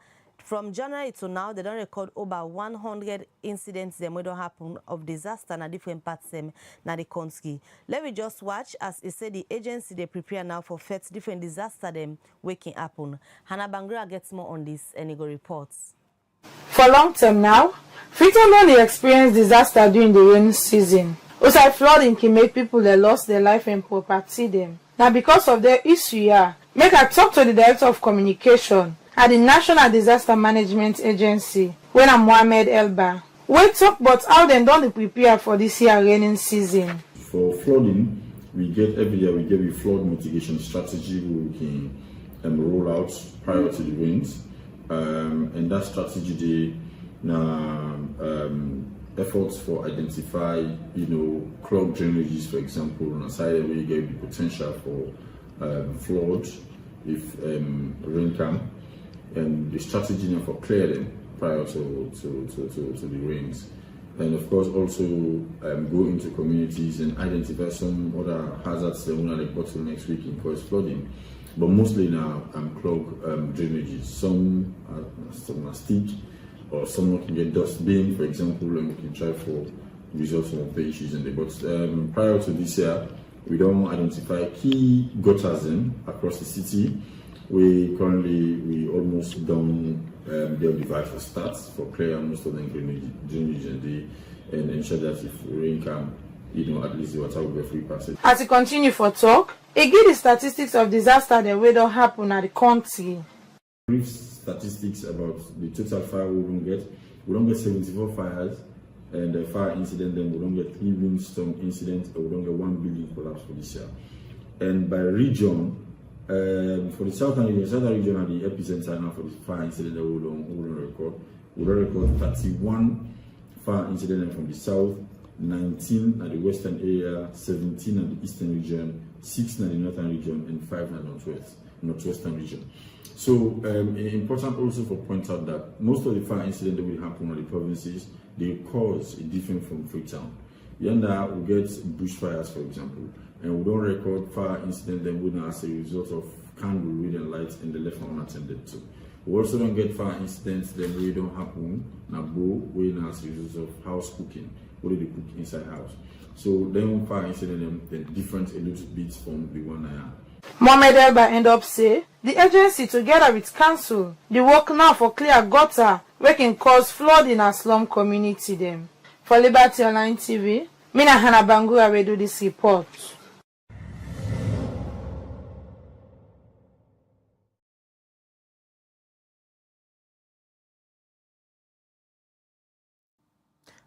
C: from January to now, they don't record over 100 incidents that don't happen of disaster in different parts in the country. Let me just watch as it said the agency they prepare now for different disaster them waking happen. Hannah Bangra gets more on this and he go reports.
J: For long term now, Freetown only experienced disaster during the rainy season. Also, flooding can make people that lost their life and property them. Now, because of the issue here, make I talk to the Director of Communication at the National Disaster Management Agency, when I'm Mohamed Elba. We talk about how they don't prepare for this year raining season.
K: For flooding, every year we get a flood mitigation strategy we can roll out prior to the rains. And that strategy efforts for identify, clogged drainages, for example, on a side where you get the potential for flood if rain come, and the strategy now for clear them prior to the rains. And of course also go into communities and identify some other hazards that will report to next week in cause flooding. But mostly now clogged drainages. Some are steep, or some can get dust bin, for example, and we can try for resolve some of the issues in there. But prior to this year, we don't identify key gutters across the city. We almost done the device for starts for clear most of the drainage and ensure that if rain come, at least the water will be free passage.
J: As we continue for talk, it gives the statistics of disaster that will don't happen at the country.
K: Brief statistics about the total fire we don't get. We don't get 74 fires and the fire incident, then we don't get 3 windstorm incidents, and we don't get 1 building collapse for this year. And by region, for the southern region are the epicenter now for the fire incident that we don't record. We don't record 31 fire incidents from the south, 19 at the western area, 17 at the eastern region, 6 at the northern region, and 5 at the northwestern region. So important also for point out that most of the fire incidents that will happen in the provinces, they cause a different from Freetown. Yanda we get bushfires, for example, and we don't record fire incidents that would as a result of candle with the lights and the left unattended to. We also don't get fire incidents that really don't happen. Now, we as users of house cooking, what do they cook inside house? So then fire incident, the different a little bit from the one I am.
J: Mohamed Elba end up say the agency together with council the work now for clear gutter wey can cause flood in a slum community them. For Liberty Online TV, Mina Hannah Bangura will do this report.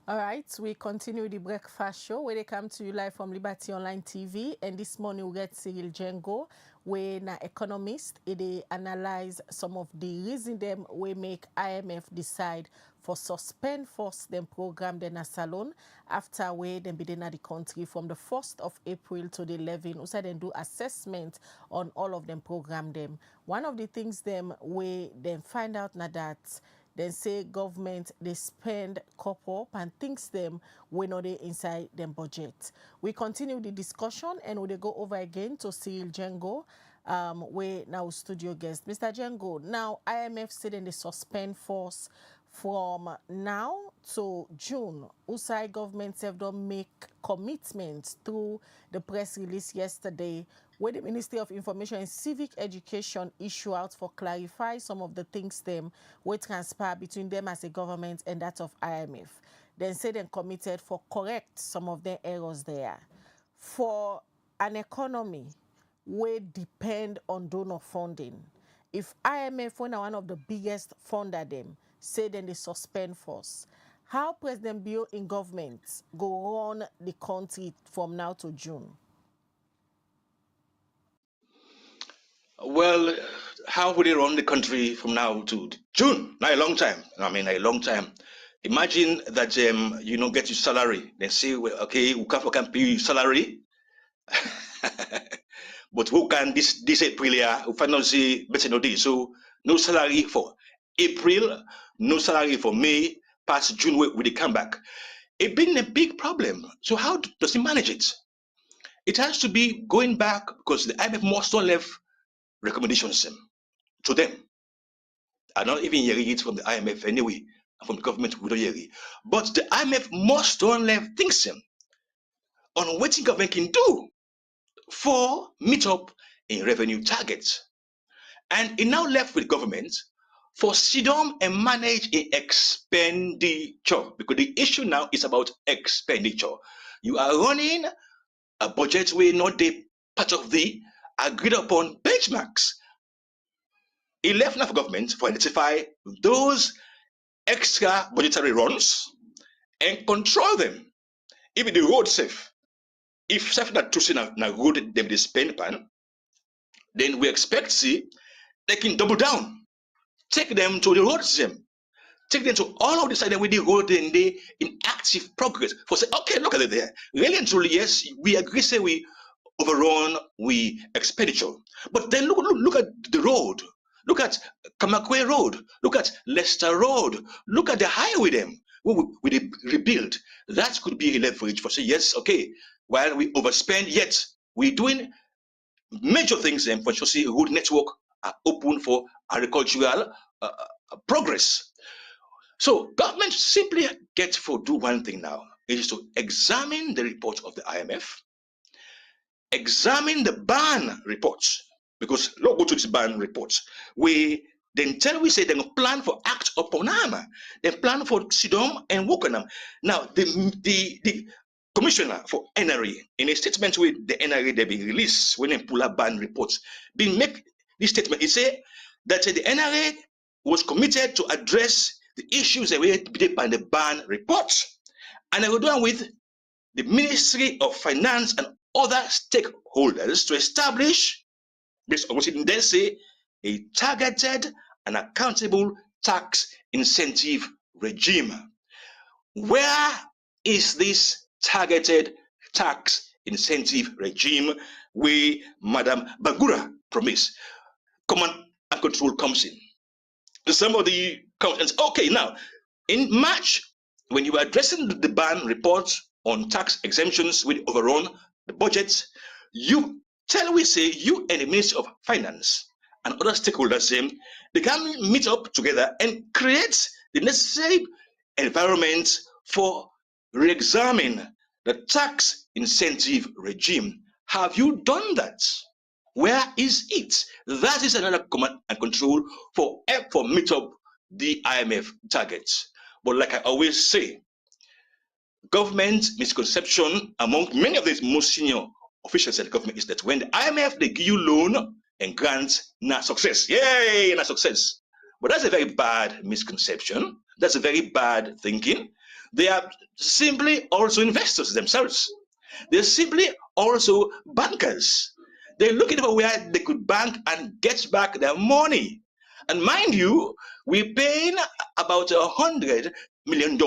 E: All right, we continue the breakfast show where they come to you live from Liberty Online TV. And this morning we get Cyril Djengo, where an economist, they analyze some of the reasons them we make IMF decide for suspend force them program then a salon after we then be in the country from the 1st of April to the 11th. Also then do assessment on all of them program them. One of the things them we then find out now that then say government they spend couple and things them we know they inside them budget. We continue the discussion and we go over again to Cyril Djengo, we now studio guest. Mr. Djengo, now IMF said in the suspend force from now to June. USAI government have done make commitments through the press release yesterday where the Ministry of Information and Civic Education issue out for clarify some of the things them will transpire between them as a government and that of IMF. Then say them committed for correct some of their errors there. For an economy where depend on donor funding, if IMF when one of the biggest funder them say then they suspend force, how President Bio in government go on the country from now to June?
I: Well, how would they run the country from now to June? Not a long time. I mean, a long time. Imagine that you don't get your salary. They say, well, okay, we can pay you salary. But who can this April year, who finally say better no day. So no salary for April, no salary for May, past June with the comeback. It's been a big problem. So how does he manage it? It has to be going back because the IMF must don't have recommendations to them. I don't even hear it from the IMF anyway, and from the government we don't hear it. But the IMF must don't have things on what the government can do for meet up in revenue targets. And it now left with government for sit down and manage in expenditure, because the issue now is about expenditure. You are running a budget where not the part of the agreed upon benchmarks. It left now for government to identify those extra budgetary runs and control them. If the road safe, if safe not to see na road them they spend pan, then we expect see they can double down. Take them to the road system. Take them to all of the side with the road and they in active progress. For say, okay, look at it there. Really and truly, yes, we agree, say we overrun, we expenditure. But then look at the road. Look at Kamakwe Road. Look at Leicester Road. Look at the highway them. We rebuild. That could be a leverage for say, yes, okay, while we overspend, yet we're doing major things and for say road network are open for agricultural progress. So government simply get for do one thing now. It is to examine the report of the IMF, examine the ban reports, because look, go to this ban reports. We then we say they plan for act upon them. They plan for sit down and work on them. Now the commissioner for NRA in a statement with the NRA they be released when they pull up ban reports, been make this statement. He say that the NRA was committed to address the issues that were debated by the ban report, and I will do on with the Ministry of Finance and other stakeholders to establish, based on what it then say, a targeted and accountable tax incentive regime. Where is this targeted tax incentive regime where Madam Bagura promised? Command and control comes in. Some of the comments, okay, now, in March, when you were addressing the ban report on tax exemptions with overrun the budget, you tell we say you and the Ministry of Finance and other stakeholders, they can meet up together and create the necessary environment for re-examine the tax incentive regime. Have you done that? Where is it? That is another command and control for meet up the IMF targets. But like I always say, government misconception among many of these most senior officials at the government is that when the IMF they give you loan and grants, not success. Yay, not success. But that's a very bad misconception. That's a very bad thinking. They are simply also investors themselves. They're simply also bankers. They're looking for where they could bank and get back their money. And mind you, we're paying about $100 million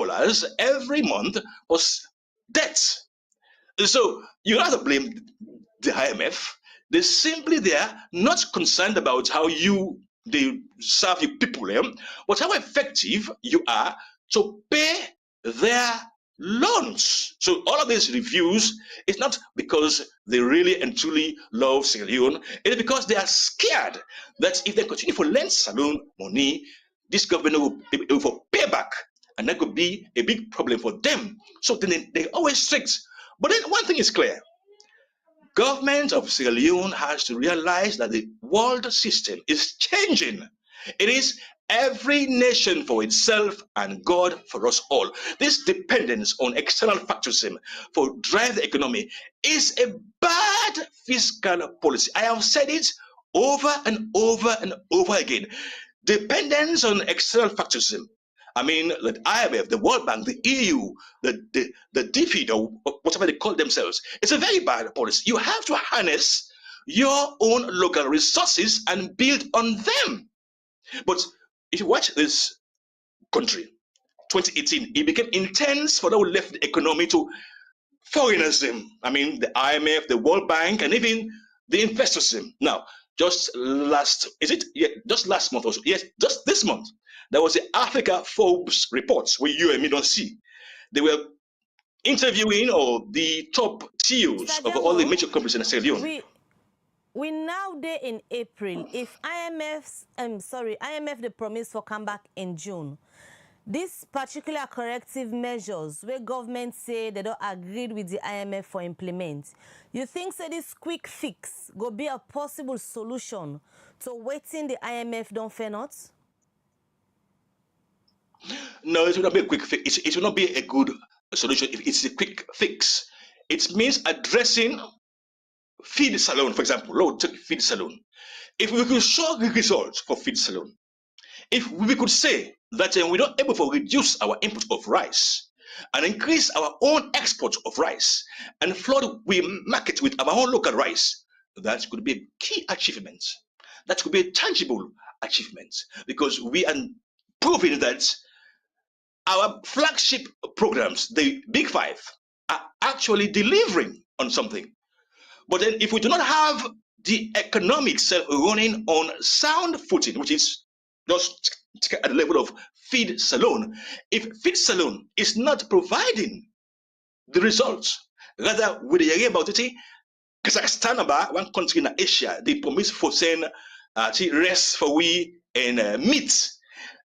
I: every month for debt. So you don't have to blame the IMF. They're simply there, not concerned about how they serve you people, but how effective you are to pay their loans. So all of these reviews, it's not because they really and truly love Sierra Leone. It's because they are scared that if they continue to lend Salone money, this government will be able to pay back, and that could be a big problem for them. So then they always strict. But then one thing is clear. Government of Sierra Leone has to realize that the world system is changing. It is every nation for itself and God for us all. This dependence on external factors for drive the economy is a bad fiscal policy. I have said it over and over and over again. Dependence on external factors. I mean, the IMF, the World Bank, the EU, the DFID, or whatever they call themselves, it's a very bad policy. You have to harness your own local resources and build on them. But if you watch this country, 2018, it became intense for those who left the economy to foreigners. I mean, the IMF, the World Bank, and even the investors. Now, just last month or so, yes, just this month, there was the Africa Forbes report where you and me don't see. They were interviewing the top CEOs of all the major companies in Sierra Leone.
C: We now there in April. If IMF the promise for come back in June. These particular corrective measures where government say they don't agree with the IMF for implement, you think that this quick fix go be a possible solution to waiting the IMF don't fair not?
I: No, it will not be a quick fix. It will not be a good solution if it's a quick fix. It means addressing feed Salone, for example. Lord, take feed Salone. If we could show the results for feed Salone, if we could say that we're not able to reduce our input of rice and increase our own export of rice and flood we market with our own local rice, that could be a key achievement. That could be a tangible achievement because we are proving that our flagship programs, the Big Five, are actually delivering on something. But then if we do not have the economics running on sound footing, which is just at the level of feed Salone, if feed Salone is not providing the results, rather with the area about it, Kazakhstan, one country in Asia, they promise for saying rest for we and meat,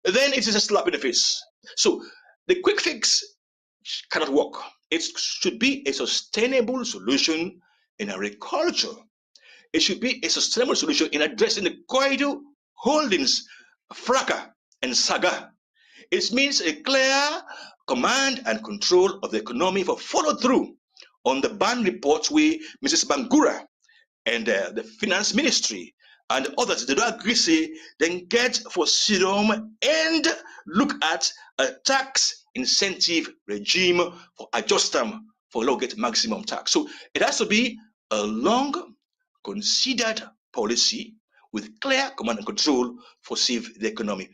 I: then it is a slap in the face. So the quick fix cannot work. It should be a sustainable solution in agriculture. It should be a sustainable solution in addressing the corridor holdings, fracas, and saga. It means a clear command and control of the economy for follow through on the ban reports where Mrs. Bangura and the finance ministry and others, they don't agree, say, then get for serum and look at a tax incentive regime for adjust them for low get maximum tax. So it has to be a long, considered policy with clear command and control for save the economy.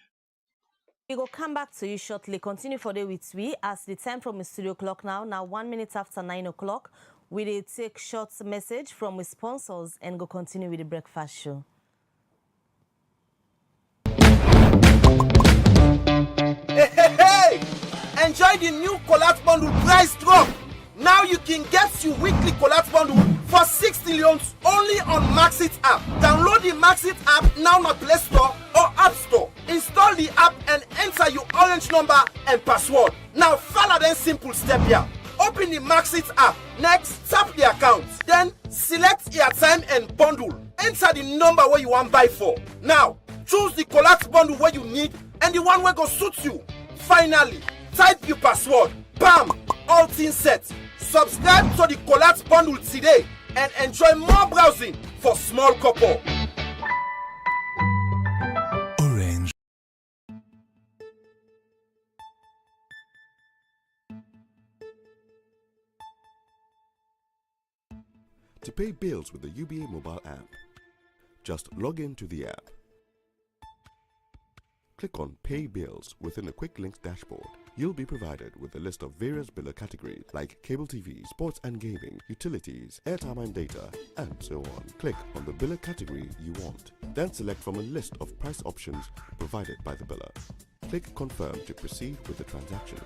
C: We will come back to you shortly. Continue for the with we as the time from the studio clock now 1 minute after 9 o'clock. We will take short message from the sponsors and go continue with the breakfast show.
L: Hey! Enjoy the new collapse bundle price drop. Now you can get your weekly collapse bundle for 60 loans only on Maxit app. Download the Maxit app now on Play Store or App Store. Install the app and enter your orange number and password. Now follow them simple step here. Open the Maxit app. Next, tap the account. Then select airtime and bundle. Enter the number where you want buy for. Now, choose the collect bundle where you need and the one where go suit you. Finally, type your password. Bam! All things set. Subscribe to the collect bundle today and enjoy more browsing for small couple.
B: Orange.
M: To pay bills with the UBA mobile app, just log into the app. Click on Pay Bills within the Quick Links dashboard. You'll be provided with a list of various biller categories like cable TV, sports and gaming, utilities, airtime and data, and so on. Click on the biller category you want. Then select from a list of price options provided by the biller. Click Confirm to proceed with the transaction.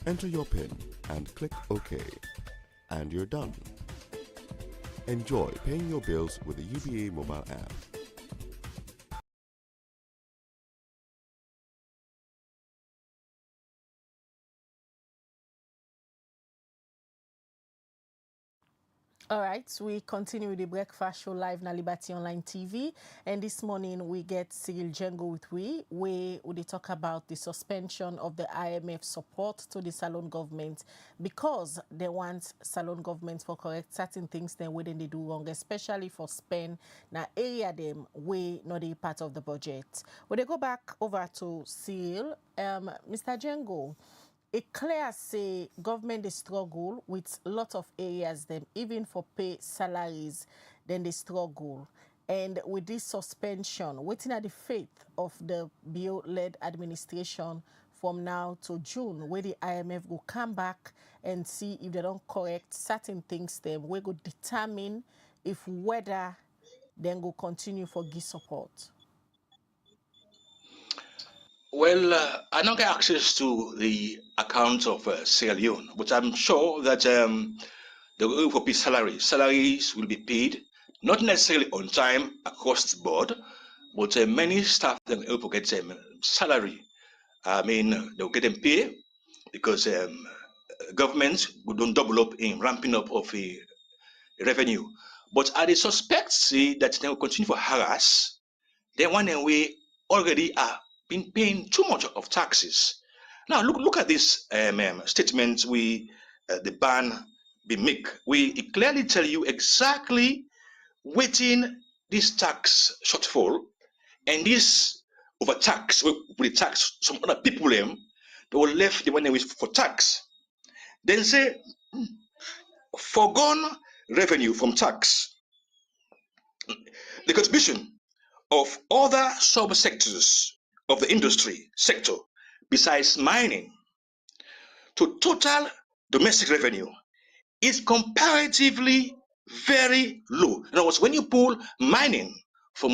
M: Enter your PIN and click OK. And you're done. Enjoy paying your bills with the UBA mobile app.
E: All right, so we continue with the breakfast show live on Liberty Online TV, and this morning we get Cyril Djengo with where they talk about the suspension of the IMF support to the Salone government because they want Salone government for correct certain things then where they do wrong, especially for spend na area them way not a part of the budget. When they go back over to Cyril, Mr. Djengo, it clear say government they struggle with a lot of areas them, even for pay salaries, then they struggle. And with this suspension, waiting at the fate of the Bio-led administration from now to June, where the IMF will come back and see if they don't correct certain things them, we go determine if whether then go continue for give support.
I: Well, I don't get access to the account of Sierra Leone, but I'm sure that the will for salaries will be paid, not necessarily on time across the board, but many staff will get salary. I mean, they'll get them pay because governments don't double up in ramping up of the revenue. But I suspect see that they will continue to harass. Then one way already are been paying too much of taxes. Now look at this statement the ban be make. We clearly tell you exactly waiting this tax shortfall and this overtax we tax some other people them they will left the money for tax. Then say foregone revenue from tax, the contribution of other subsectors of the industry sector besides mining to total domestic revenue is comparatively very low. In other words, when you pull mining from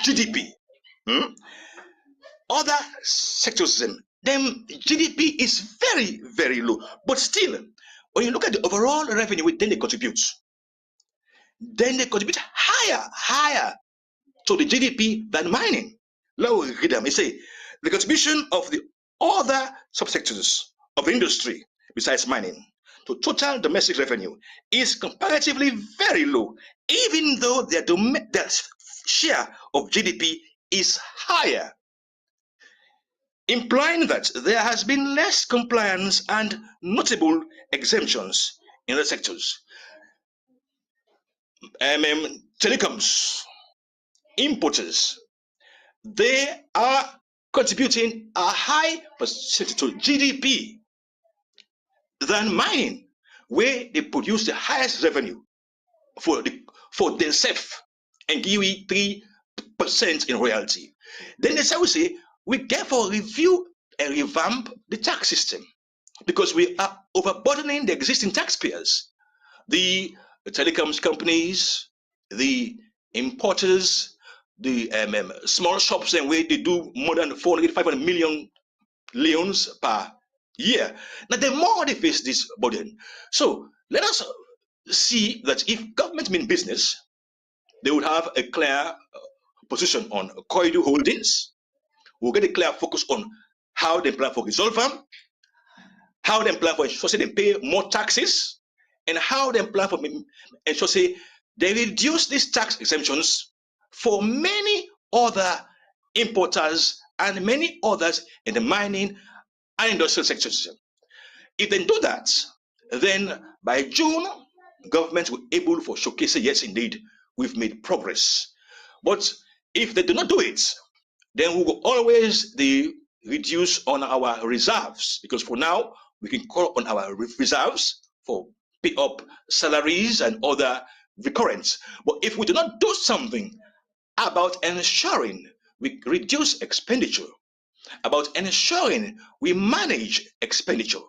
I: GDP, other sectors, then GDP is very, very low. But still, when you look at the overall revenue, then they contribute higher to the GDP than mining. Now we read them. They say the contribution of the other subsectors of industry besides mining to total domestic revenue is comparatively very low, even though their share of GDP is higher, implying that there has been less compliance and notable exemptions in the sectors. Telecoms, importers, they are contributing a high percentage to GDP than mining, where they produce the highest revenue for themselves and give you 3% in royalty. Then they say we therefore review and revamp the tax system because we are overburdening the existing taxpayers, the telecoms companies, the importers, the small shops and where they do more than 400, 500 million leones per year. Now, the more they face this burden. So let us see that if government mean business, they would have a clear position on corridor holdings. We'll get a clear focus on how they plan for resolve them, how they plan for ensure they pay more taxes, and how they plan for ensure they reduce these tax exemptions for many other importers and many others in the mining and industrial sectors. If they do that, then by June, government will be able to showcase, yes, indeed, we've made progress. But if they do not do it, then we will always reduce on our reserves, because for now, we can call on our reserves for pay up salaries and other recurrents. But if we do not do something about ensuring we reduce expenditure, about ensuring we manage expenditure,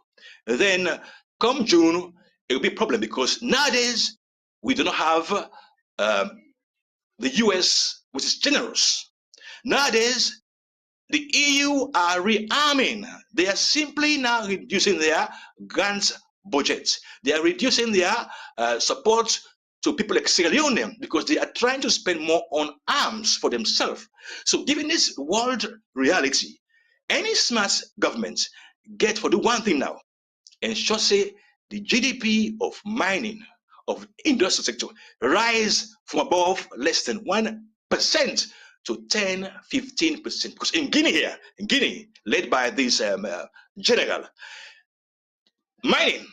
I: then come June, it will be a problem, because nowadays we do not have the US, which is generous. Nowadays, the EU are rearming. They are simply now reducing their grants budget. They are reducing their support to people like Sierra Leone, because they are trying to spend more on arms for themselves. So given this world reality, any smart government get for do one thing now, ensure the GDP of mining, of industrial sector, rise from above less than 1% to 10-15%. Because in Guinea, led by this general, mining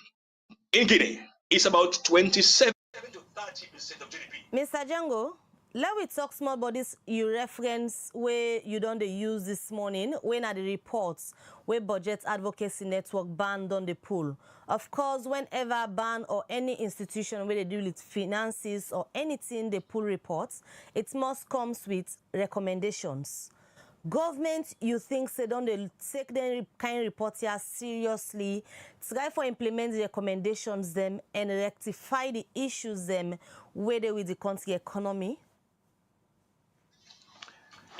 I: in Guinea is about 27 to 30% of GDP.
C: Mr. Django, let we talk small about this you reference where you don't use this morning, when are the reports where Budget Advocacy Network banned on the pool. Of course, whenever ban or any institution where they deal with finances or anything they pull reports, it must come with recommendations. Government, you think they don't take them kind of report here seriously, try for implement the recommendations them and rectify the issues them where they with the country economy?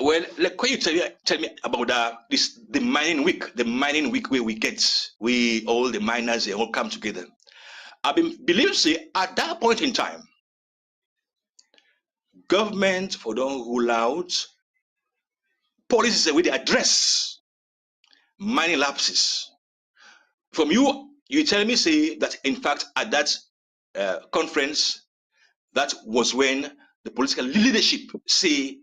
I: Well, like, can you tell me about the mining week where we all the miners, they all come together. I believe at that point in time, government for don't rule out policies where they address mining lapses. From you tell me that in fact at that conference, that was when the political leadership say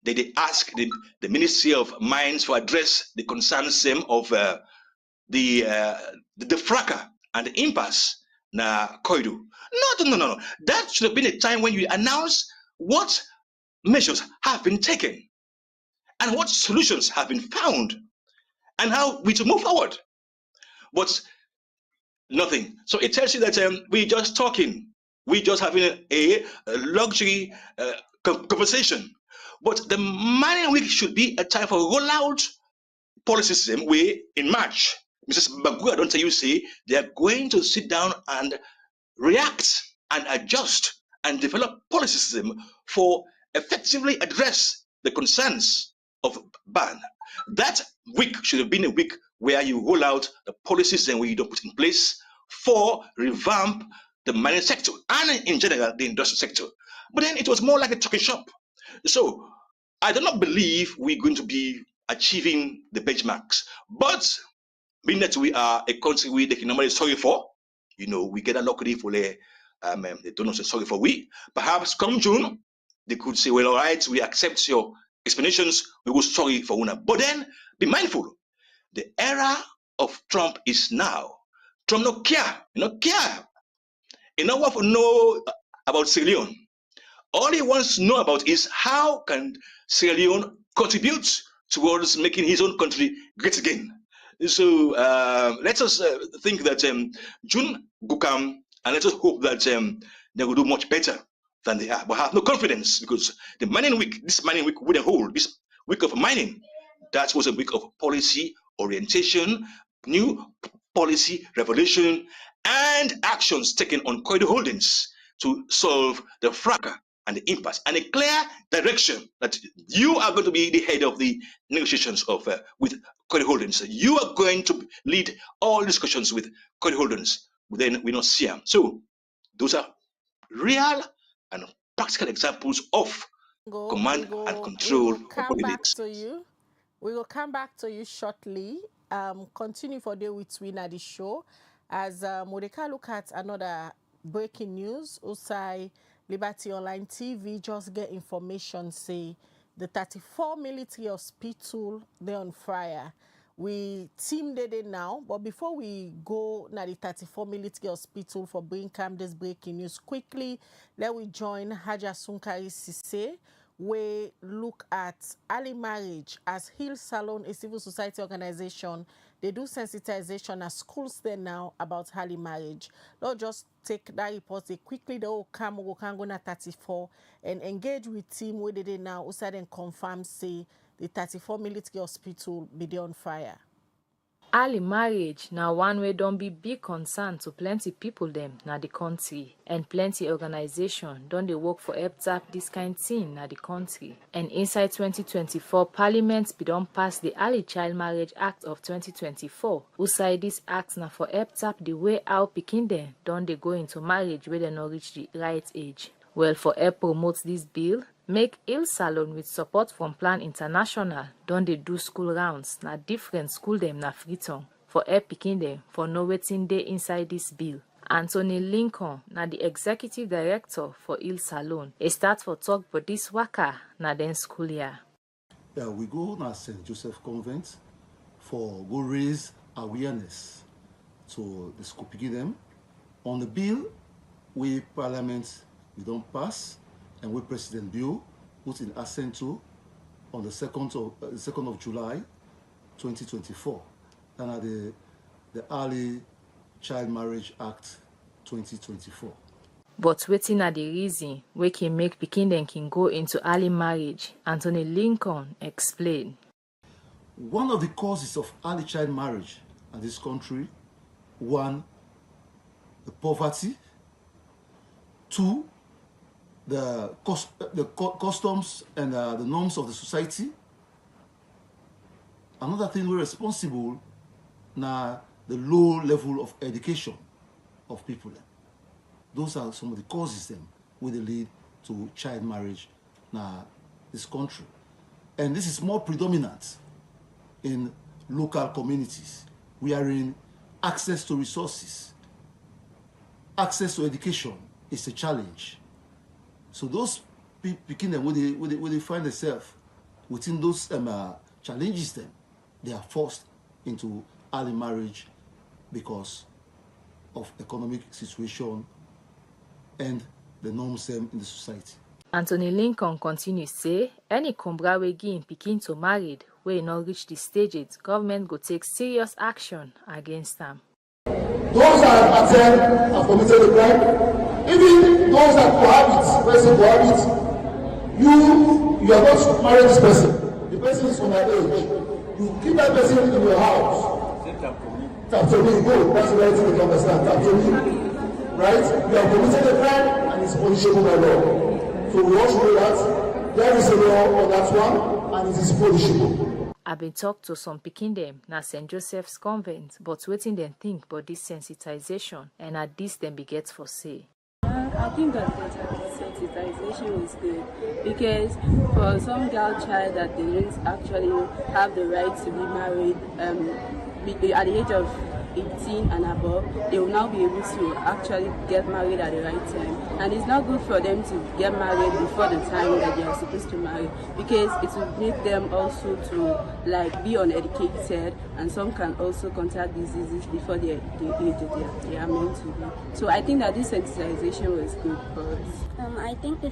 I: that they ask the Ministry of Mines to address the concerns of the fracas and the impasse na corridor. No. That should have been a time when you announce what measures have been taken and what solutions have been found and how we to move forward. But nothing. So it tells you that we're just talking. We're just having a luxury conversation. But the mining week should be a time for rollout policy system where in March, Mrs. Bagua don't tell you they are going to sit down and react and adjust and develop policy system for effectively address the concerns of ban. That week should have been a week where you roll out the policy system where you don't put in place for revamp the mining sector and in general the industrial sector. But then it was more like a talking shop. So I do not believe we're going to be achieving the benchmarks. But being that we are a country they can normally sorry for, we get a lucky for they don't know say sorry for we. Perhaps come June, they could say, well, all right, we accept your explanations, we will sorry for una. But then be mindful, the era of Trump is now. Trump no care. He don't want to know about Sierra Leone. All he wants to know about is how can Sierra Leone contribute towards making his own country great again. So let us think that June will come, and let us hope that they will do much better than they are. But I have no confidence, because this mining week wouldn't hold. This week of mining, that was a week of policy orientation, new policy revelation, and actions taken on corridor holdings to solve the fracas and the impasse, and a clear direction that you are going to be the head of the negotiations of with credit holders. You are going to lead all discussions with credit holders. Then we don't see them. So those are real and practical examples of command and control
E: we will come back
I: capabilities.
E: to you. We will come back to you shortly. Continue for day with we at the show as Modeka look at another breaking news. Usai Liberty Online TV just get information say the 34 military hospital they're on fire. We team it now, but before we go na the 34 military hospital for bring come this breaking news quickly, let we join Haja Sunkari Sise. We look at early marriage as Hill Salon, a civil society organization. They do sensitization at schools there now about early marriage. They'll just take that report, they quickly they will come go na 34 and engage with team where they now also then confirm say the 34 military hospital be there on fire.
N: Early marriage na one way don't be big concern to plenty people them na the country, and plenty organization don't they work for help tap this kind thing na the country. And inside 2024 Parliament be don't pass the Early Child Marriage Act of 2024. Usai this act na for help tap the way how pikin them don't they go into marriage where they not reach the right age. Well, for help promote this bill, make Hill Salon with support from Plan International don't they do school rounds na different school them na Freetown for help picking them for no waiting day inside this bill. Anthony Lincoln na the executive director for Hill Salon. A start for talk but this waka na then school year.
O: Yeah, we go na St. Joseph Convent for go raise awareness to the school picking them on the bill we Parliament we don't pass. And we President Bill put in assent to on the 2nd of July 2024, and the Early Child Marriage Act 2024.
N: But waiting at the reason we can make pikin them can go into early marriage, Anthony Lincoln explained.
O: One of the causes of early child marriage in this country, one, the poverty, two, the customs and the norms of the society. Another thing we're responsible now the low level of education of people. Those are some of the causes then which lead to child marriage in this country. And this is more predominant in local communities wherein access to resources, access to education is a challenge. So those people when they find themselves within those challenges, then they are forced into early marriage because of economic situation and the norms in the society.
N: Anthony Lincoln continues say any Kumbra we give pikin to married will not reach the stages, government go take serious action against them.
H: Those that attend have committed a crime. Even those that cohabit, you are not marrying this person. The person is underage. You keep that person in your house. Taptoni, go. That's the right thing to understand. Taptoni, right? You have committed a crime and it's punishable by law. So we all should know that there is a law on that one and it is punishable.
N: I've been talked to some picking them na St. Joseph's Convent, but waiting them think about this sensitization and at this them be get for say.
P: I think that sensitization is good because for some girl child that they don't actually have the right to be married at the age of 18 and above, they will now be able to actually get married at the right time. And it's not good for them to get married before the time that they are supposed to marry because it will make them also to be uneducated, and some can also contract diseases before the age that they are meant to be. So I think that this sensitization was good for us.
Q: I think the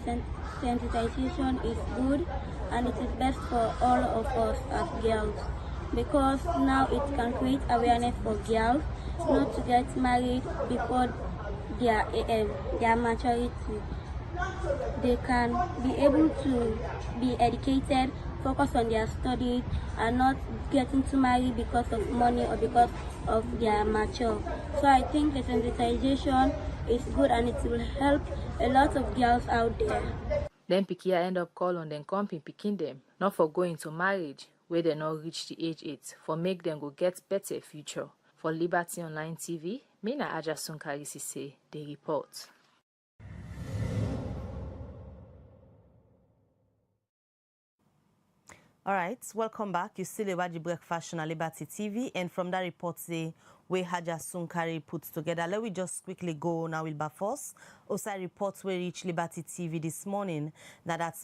Q: sensitization is good and it is best for all of us as girls, because now it can create awareness for girls not to get married before their maturity. They can be able to be educated, focus on their studies, and not getting to marry because of money or because of their mature. So I think the sensitization is good and it will help a lot of girls out there.
N: Then Pikia end up call on them comping picking them, not for going to marriage, where they not reach the age 8, for make them go get better future. For Liberty Online TV, Mina Aja Sunkari Sise, they report.
C: All right, welcome back. You still watch the breakfast on Liberty TV, and from that report, where Haja Sunkari puts together, let me just quickly go now with Bafos. Also, reports where reach Liberty TV this morning that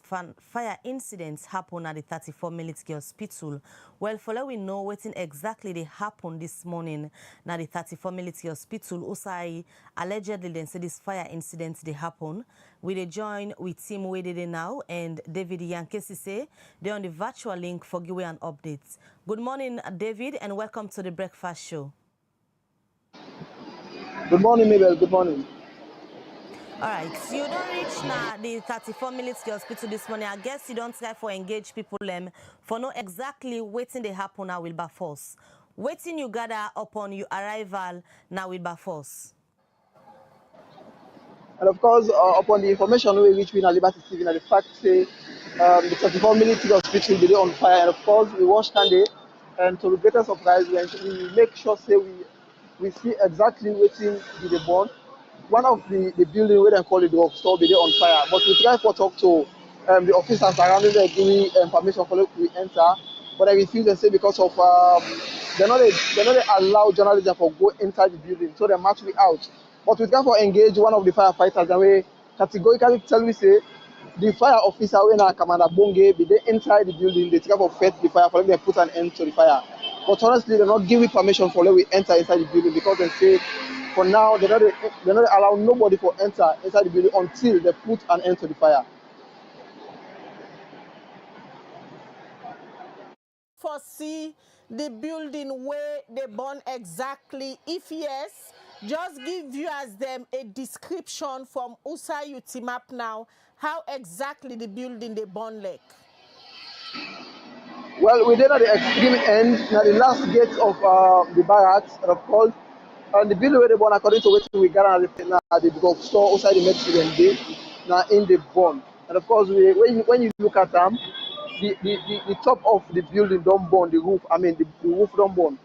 C: fire incidents happened at the 34 military hospital. Well, for let we know what exactly they happened this morning at the 34 military hospital. Also, allegedly then say this fire incidents they happen. We join with team where they now and David Yankesi say they're on the virtual link for give an update. Good morning, David, and welcome to the breakfast show.
R: Good morning, Mabel. Good morning.
C: All right, so you don't reach now the 34 military hospital this morning. I guess you don't try for engage people for know exactly waiting they happen now with Bafos. Waiting you gather upon your arrival now with Bafos.
R: And of course, upon the information we reach in Liberty TV, and the fact say the 34 military hospital will be on fire, and of course we watch Sunday, and to the greatest surprise, we make sure say we see exactly waiting to the burn. One of the building where they call it the store be on fire, but we try to talk to the officers surrounding there, giving permission for we enter, but I refuse and say because of they're not allow journalists to go inside the building, so they match me out. But we try to engage one of the firefighters, and we categorically tell we say the fire officer when Commander Bonge be there inside the building, they try to fight the fire for them to put an end to the fire. But honestly, they're not giving permission for let we enter inside the building because they say for now they're not allow nobody to enter inside the building until they put an end to the fire.
E: Foresee the building where they burn exactly? If yes, just give viewers them a description from Usa you team up now how exactly the building they burn like.
R: Well, we did at the extreme end, at the last gate of the barracks, and of course, and the building where they burn according to what we got at the drug store outside the Mexican Day, now in the burn. And of course, when you look at them, the top of the building don't burn, the roof don't burn.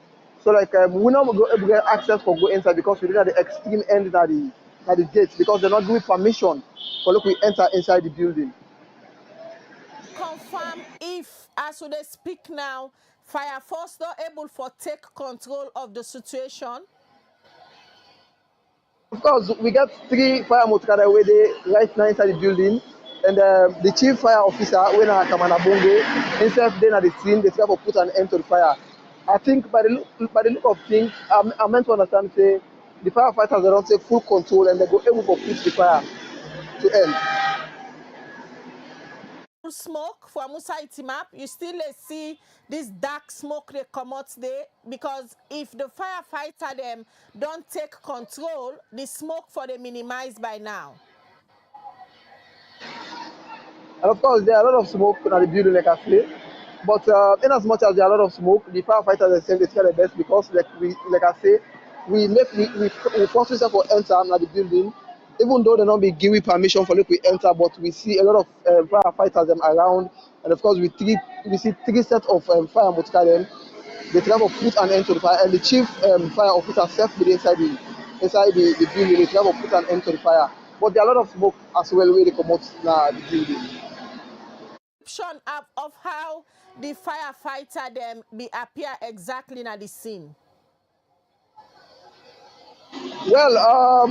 R: So like we're not able to get access for go inside because we did at the extreme end at the gates because they're not giving permission for look we enter inside the building.
E: Confirm if, as they speak now, fire force not able to take control of the situation?
R: Of course, we got 3 fire motorcars where they right now inside the building, and the chief fire officer, when Commander Bonge, himself then at the scene, they try to put an end to the fire. I think by the look of things, I meant to understand say the firefighters they don't take full control and they go able to put the fire to end.
E: Smoke from Musa Itimap, you still see this dark smoke they come out there because if the firefighter them don't take control, the smoke for them minimized by now.
R: And of course, there are a lot of smoke in the building, like I say. But in as much as there are a lot of smoke, the firefighters they try their best because, like I say, we force ourselves to enter the building, even though they don't be giving permission for we enter. But we see a lot of firefighters them around, and of course we see 3 sets of fire motorcars them. They try to put an end to the fire, and the chief fire officer self inside the building. They try to put an end to the fire. But there are a lot of smoke as well where they come out the building.
E: Of how the firefighter them be appear exactly at the scene.
R: Well,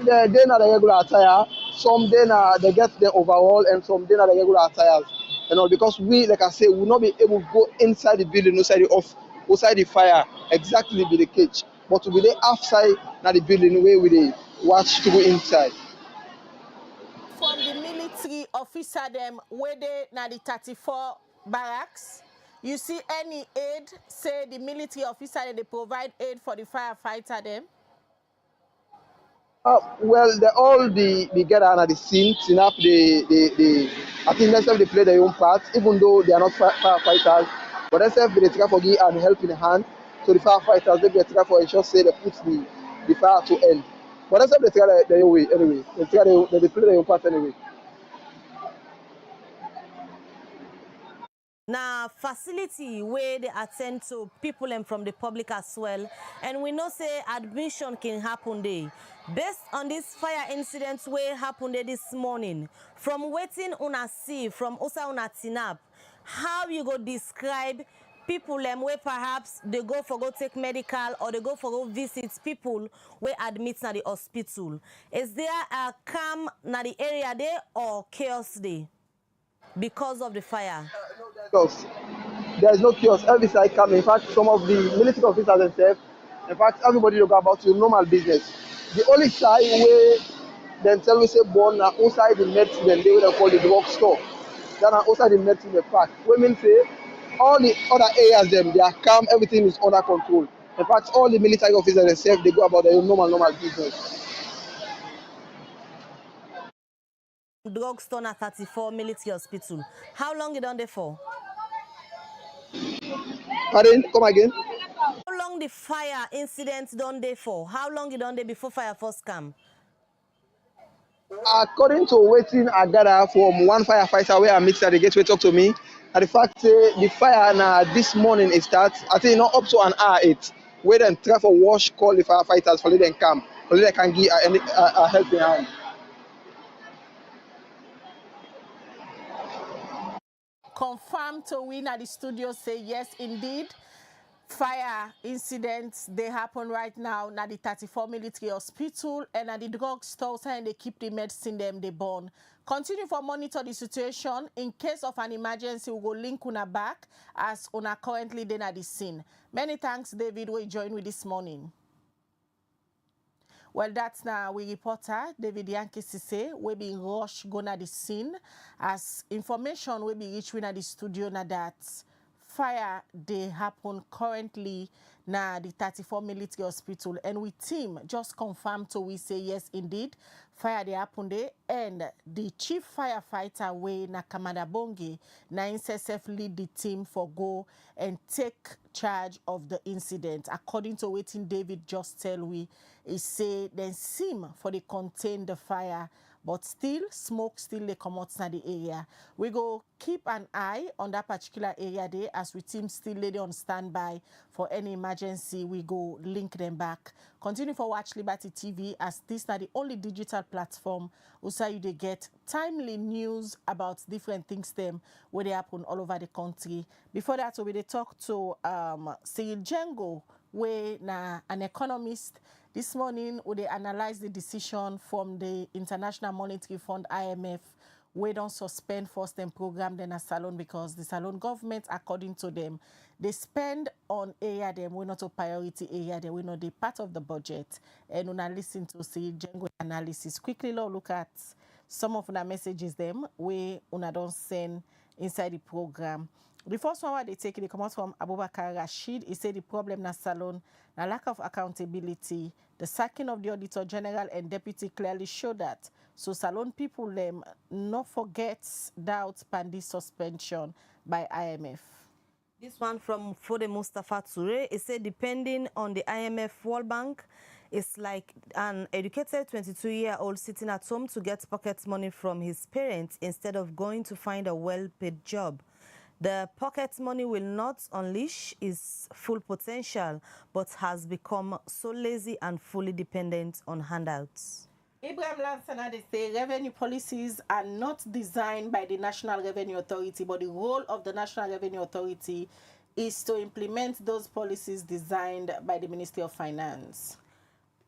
R: they're not the regular attire. Some they get the overall, and some they're not the regular attires. You know, because we, like I say, will not be able to go inside the building, outside the fire, exactly be the cage. But to be there outside the building where we watch to go inside.
E: From the military officer them where they na the 34 barracks, you see any aid, say the military officer they provide aid for the firefighter them?
R: Well, they all be together at the scene, enough I think themselves they play their own part, even though they are not firefighters, but themselves they try for give and help in the hand. So the firefighters they try for ensure say they put the fire to end. But that's how they try their way anyway. They play their own part anyway.
C: Now, facility where they attend to people and from the public as well. And we know say admission can happen there. Based on this fire incident where happened there this morning, from waiting una see, from Osa una tinap, how you go describe people where perhaps they go take medical or they go visit people where admit na the hospital. Is there a calm na the area there or chaos there because of the fire?
R: Chaos. There is no chaos. Every side come. In fact, some of the military officers themselves, in fact, everybody will go about your normal business. The only side where themselves we say born na outside the medicine, they will call the drug store. Then outside the medicine, the park. Women say all the other areas them they are calm. Everything is under control. In fact, all the military officers themselves they go about their normal business.
C: Drugstore at 34 military hospital. How long you done there for?
R: Pardon, come again.
C: How long the fire incident done there for? How long you done there before fire first come?
R: According to waiting I gather from one firefighter where I meet at the gateway talk to me, and the fact the fire now this morning it starts, I think not up to an hour 8. Where then try for wash, call the firefighters for them come, for they can give a helping hand.
E: Confirmed to win at the studio say yes indeed. Fire incidents they happen right now at the 34 military hospital and at the drugstore and they keep the medicine them they burn. Continue for monitor the situation. In case of an emergency, we will link una back as una currently then at the scene. Many thanks, David, we join with this morning. Well, that's now we reporter David Yankee Sise we be rush gonna the scene as information will be reached at the studio na that fire they happen currently na the 34 military hospital and we team just confirmed to we say yes indeed fire they happen there and the chief firefighter way na Kamada Bonge na NSSF lead the team for go and take charge of the incident. According to what David just tell we, he say then seem for the contain the fire, but still smoke still they come out in the area. We go keep an eye on that particular area there as we team still lady on standby for any emergency. We go link them back. Continue for Watch Liberty TV as this is the only digital platform also you they get timely news about different things them where they happen all over the country. Before that, we they talk to Cyril Djengo, where na an economist. This morning, we they analyze the decision from the International Monetary Fund (IMF), where don't suspend first and program then a salon because the salon government, according to them, they spend on area them we not a priority area they we not the part of the budget. And when I listen to Cyril Djengo analysis, quickly look at some of the messages them we una don't send inside the program. The first one they take it come out from Abubakar Rashid. He said the problem na salon, na lack of accountability. The sacking of the Auditor General and Deputy clearly show that. So salon people them not forget doubt pandi suspension by IMF.
C: This one from Fode Mustafa Toure. He said depending on the IMF World Bank, it's like an educated 22-year-old sitting at home to get pocket money from his parents instead of going to find a well-paid job. The pocket money will not unleash his full potential, but has become so lazy and fully dependent on handouts.
E: Ibrahim Lansana, they say revenue policies are not designed by the National Revenue Authority, but the role of the National Revenue Authority is to implement those policies designed by the Ministry of Finance.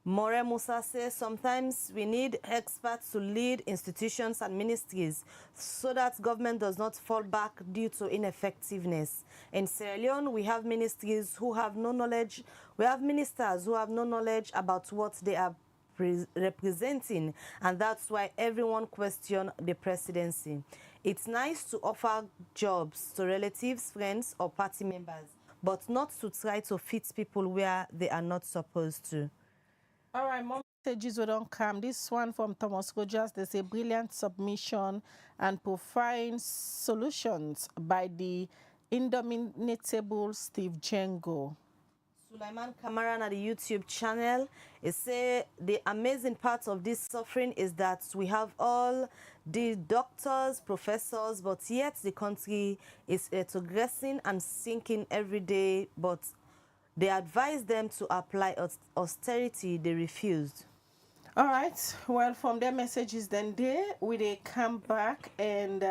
C: More Musa says sometimes we need experts to lead institutions and ministries so that government does not fall back due to ineffectiveness. In Sierra Leone, we have ministries who have no knowledge. We have ministers who have no knowledge about what they are representing, and that's why everyone questions the presidency. It's nice to offer jobs to relatives, friends, or party members, but not to try to fit people where they are not supposed to.
E: All right, more messages will don't come. This one from Thomas Rogers. There's a brilliant submission and profound solutions by the indomitable Steve Djengo.
C: Sulaiman Kamaran at the YouTube channel. He say the amazing part of this suffering is that we have all the doctors, professors, but yet the country is retrogressing and sinking every day. But they advise them to apply austerity. They refused.
E: All right. Well, from their messages, then they come back and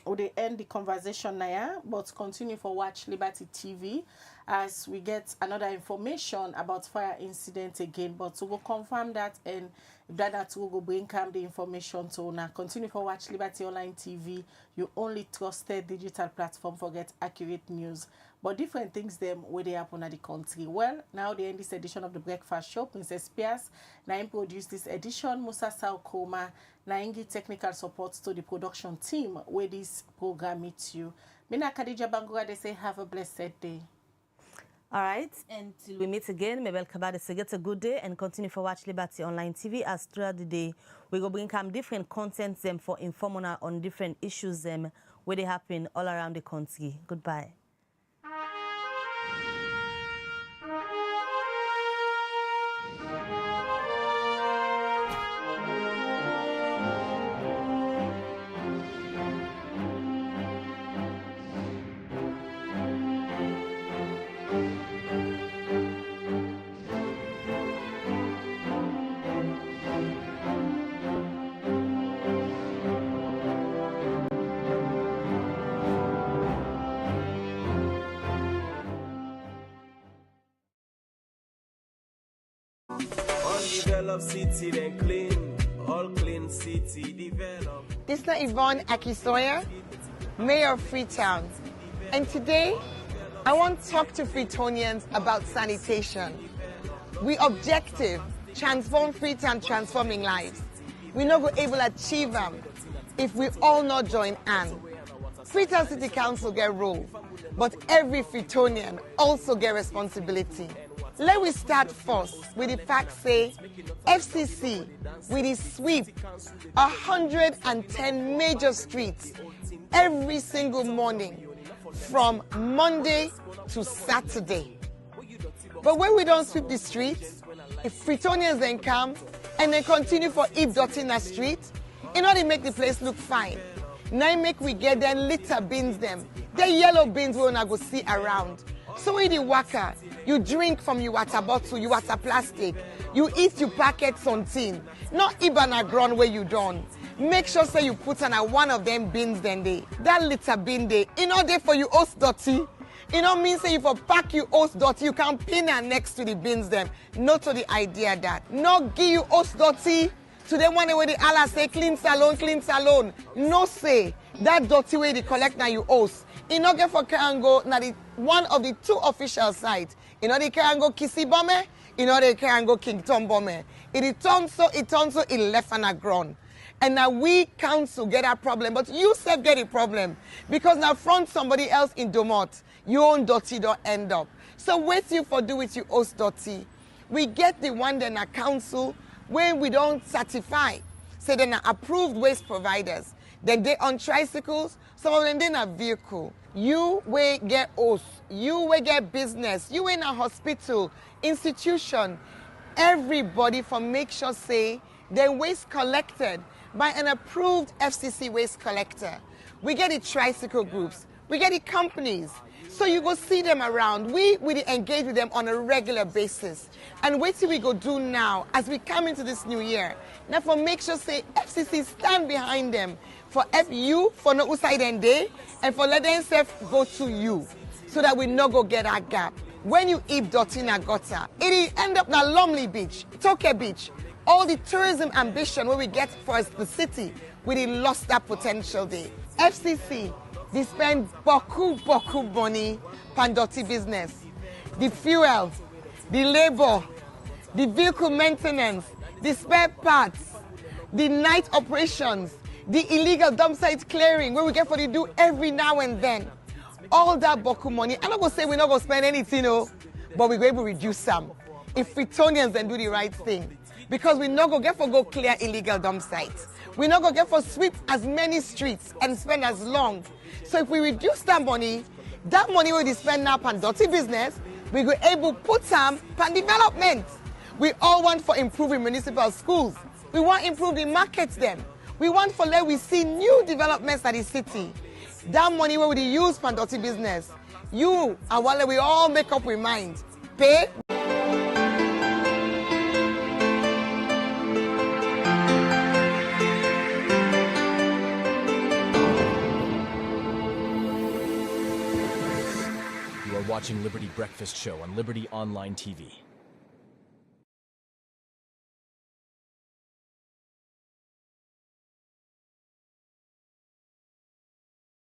E: we end the conversation now, but continue for Watch Liberty TV as we get another information about fire incident again. But to go confirm that and if that will go bring the information to now continue for Watch Liberty Online TV. You only trusted digital platform for get accurate news. But different things them where they happen at the country. Well, now they end this edition of the Breakfast Show. Princess Piers, now produced this edition. Musa Saukoma, now give technical support to the production team where this program meets you. Mina Khadija Bangura, they say have a blessed day.
C: All right, until we meet again, Mabel Kabade say get a good day and continue for Watch Liberty Online TV as throughout the day we go bring different content them for informing on different issues them where they happen all around the country. Goodbye.
S: Develop city, then clean, all clean city, develop.
T: This is Yvonne Akisoya, Mayor of Freetown. And today, I want to talk to Freetonians about sanitation. We objective, transform Freetown, transforming lives. We not go able to achieve them if we all not join hands. Freetown City Council get role, but every Freetonian also get responsibility. Let me start first with the fact say FCC with the sweep 110 major streets every single morning from Monday to Saturday. But when we don't sweep the streets, if Freetonians then come and they continue for heap dot in the street, in order to make the place look fine. Now make we get them litter bins them. The yellow bins we wanna go see around. So when you waka, you drink from your water bottle, your water plastic, you eat your packets on tin, not even a ground where you done. Make sure say you put on one of them bins then they. That litter bin they, in order for you host dirty. You know mean say if you pack you host dirty, you can pin her next to the bins them. Not to the idea that. Not give you host dirty to them one way the Allah say clean salon. No say that dirty way they collect now you host. In order for Karango, now the one of the two official sites. In order Karango Kisi Bome, in order Karango King Tom Bome. It turns so it left on the ground. And now we council get a problem, but you self get a problem. Because now front somebody else in Domot, your own dirty don't end up. So wait you for do with you host dirty. We get the one then a council where we don't certify. So then approved waste providers. Then they on tricycles, some of them they a vehicle. You will get host, you will get business, you in a hospital, institution, everybody for make sure say their waste collected by an approved FCC waste collector. We get the tricycle groups, we get the companies. So you go see them around. We engage with them on a regular basis. And wait till we go do now as we come into this new year. Now for make sure say FCC stand behind them for you for no side and day and for let them go to you so that we no go get that gap. When you eat dirty in a gutter, it end up na Lumley Beach, Kekeh Beach. All the tourism ambition where we get for the city, we lost that potential there. FCC, they spend beaucoup money on dirty business. The fuel, the labor, the vehicle maintenance, the spare parts, the night operations, the illegal dump site clearing where we get for the do every now and then. All that beaucoup money. I'm not going to say we're not going to spend anything, but we're going to reduce some. If Freetonians then do the right thing. Because we're not going to get for go clear illegal dump sites. We're not going to get for sweep as many streets and spend as long. So if we reduce that money will be spent now on dirty business, We go able put some pan development. We all want for improving municipal schools. We want improving markets them. We want for let we see new developments at the city. That money where we use for dirty business. You and while we all make up with mind. Pay.
A: You are watching Liberty Breakfast Show on Liberty Online TV.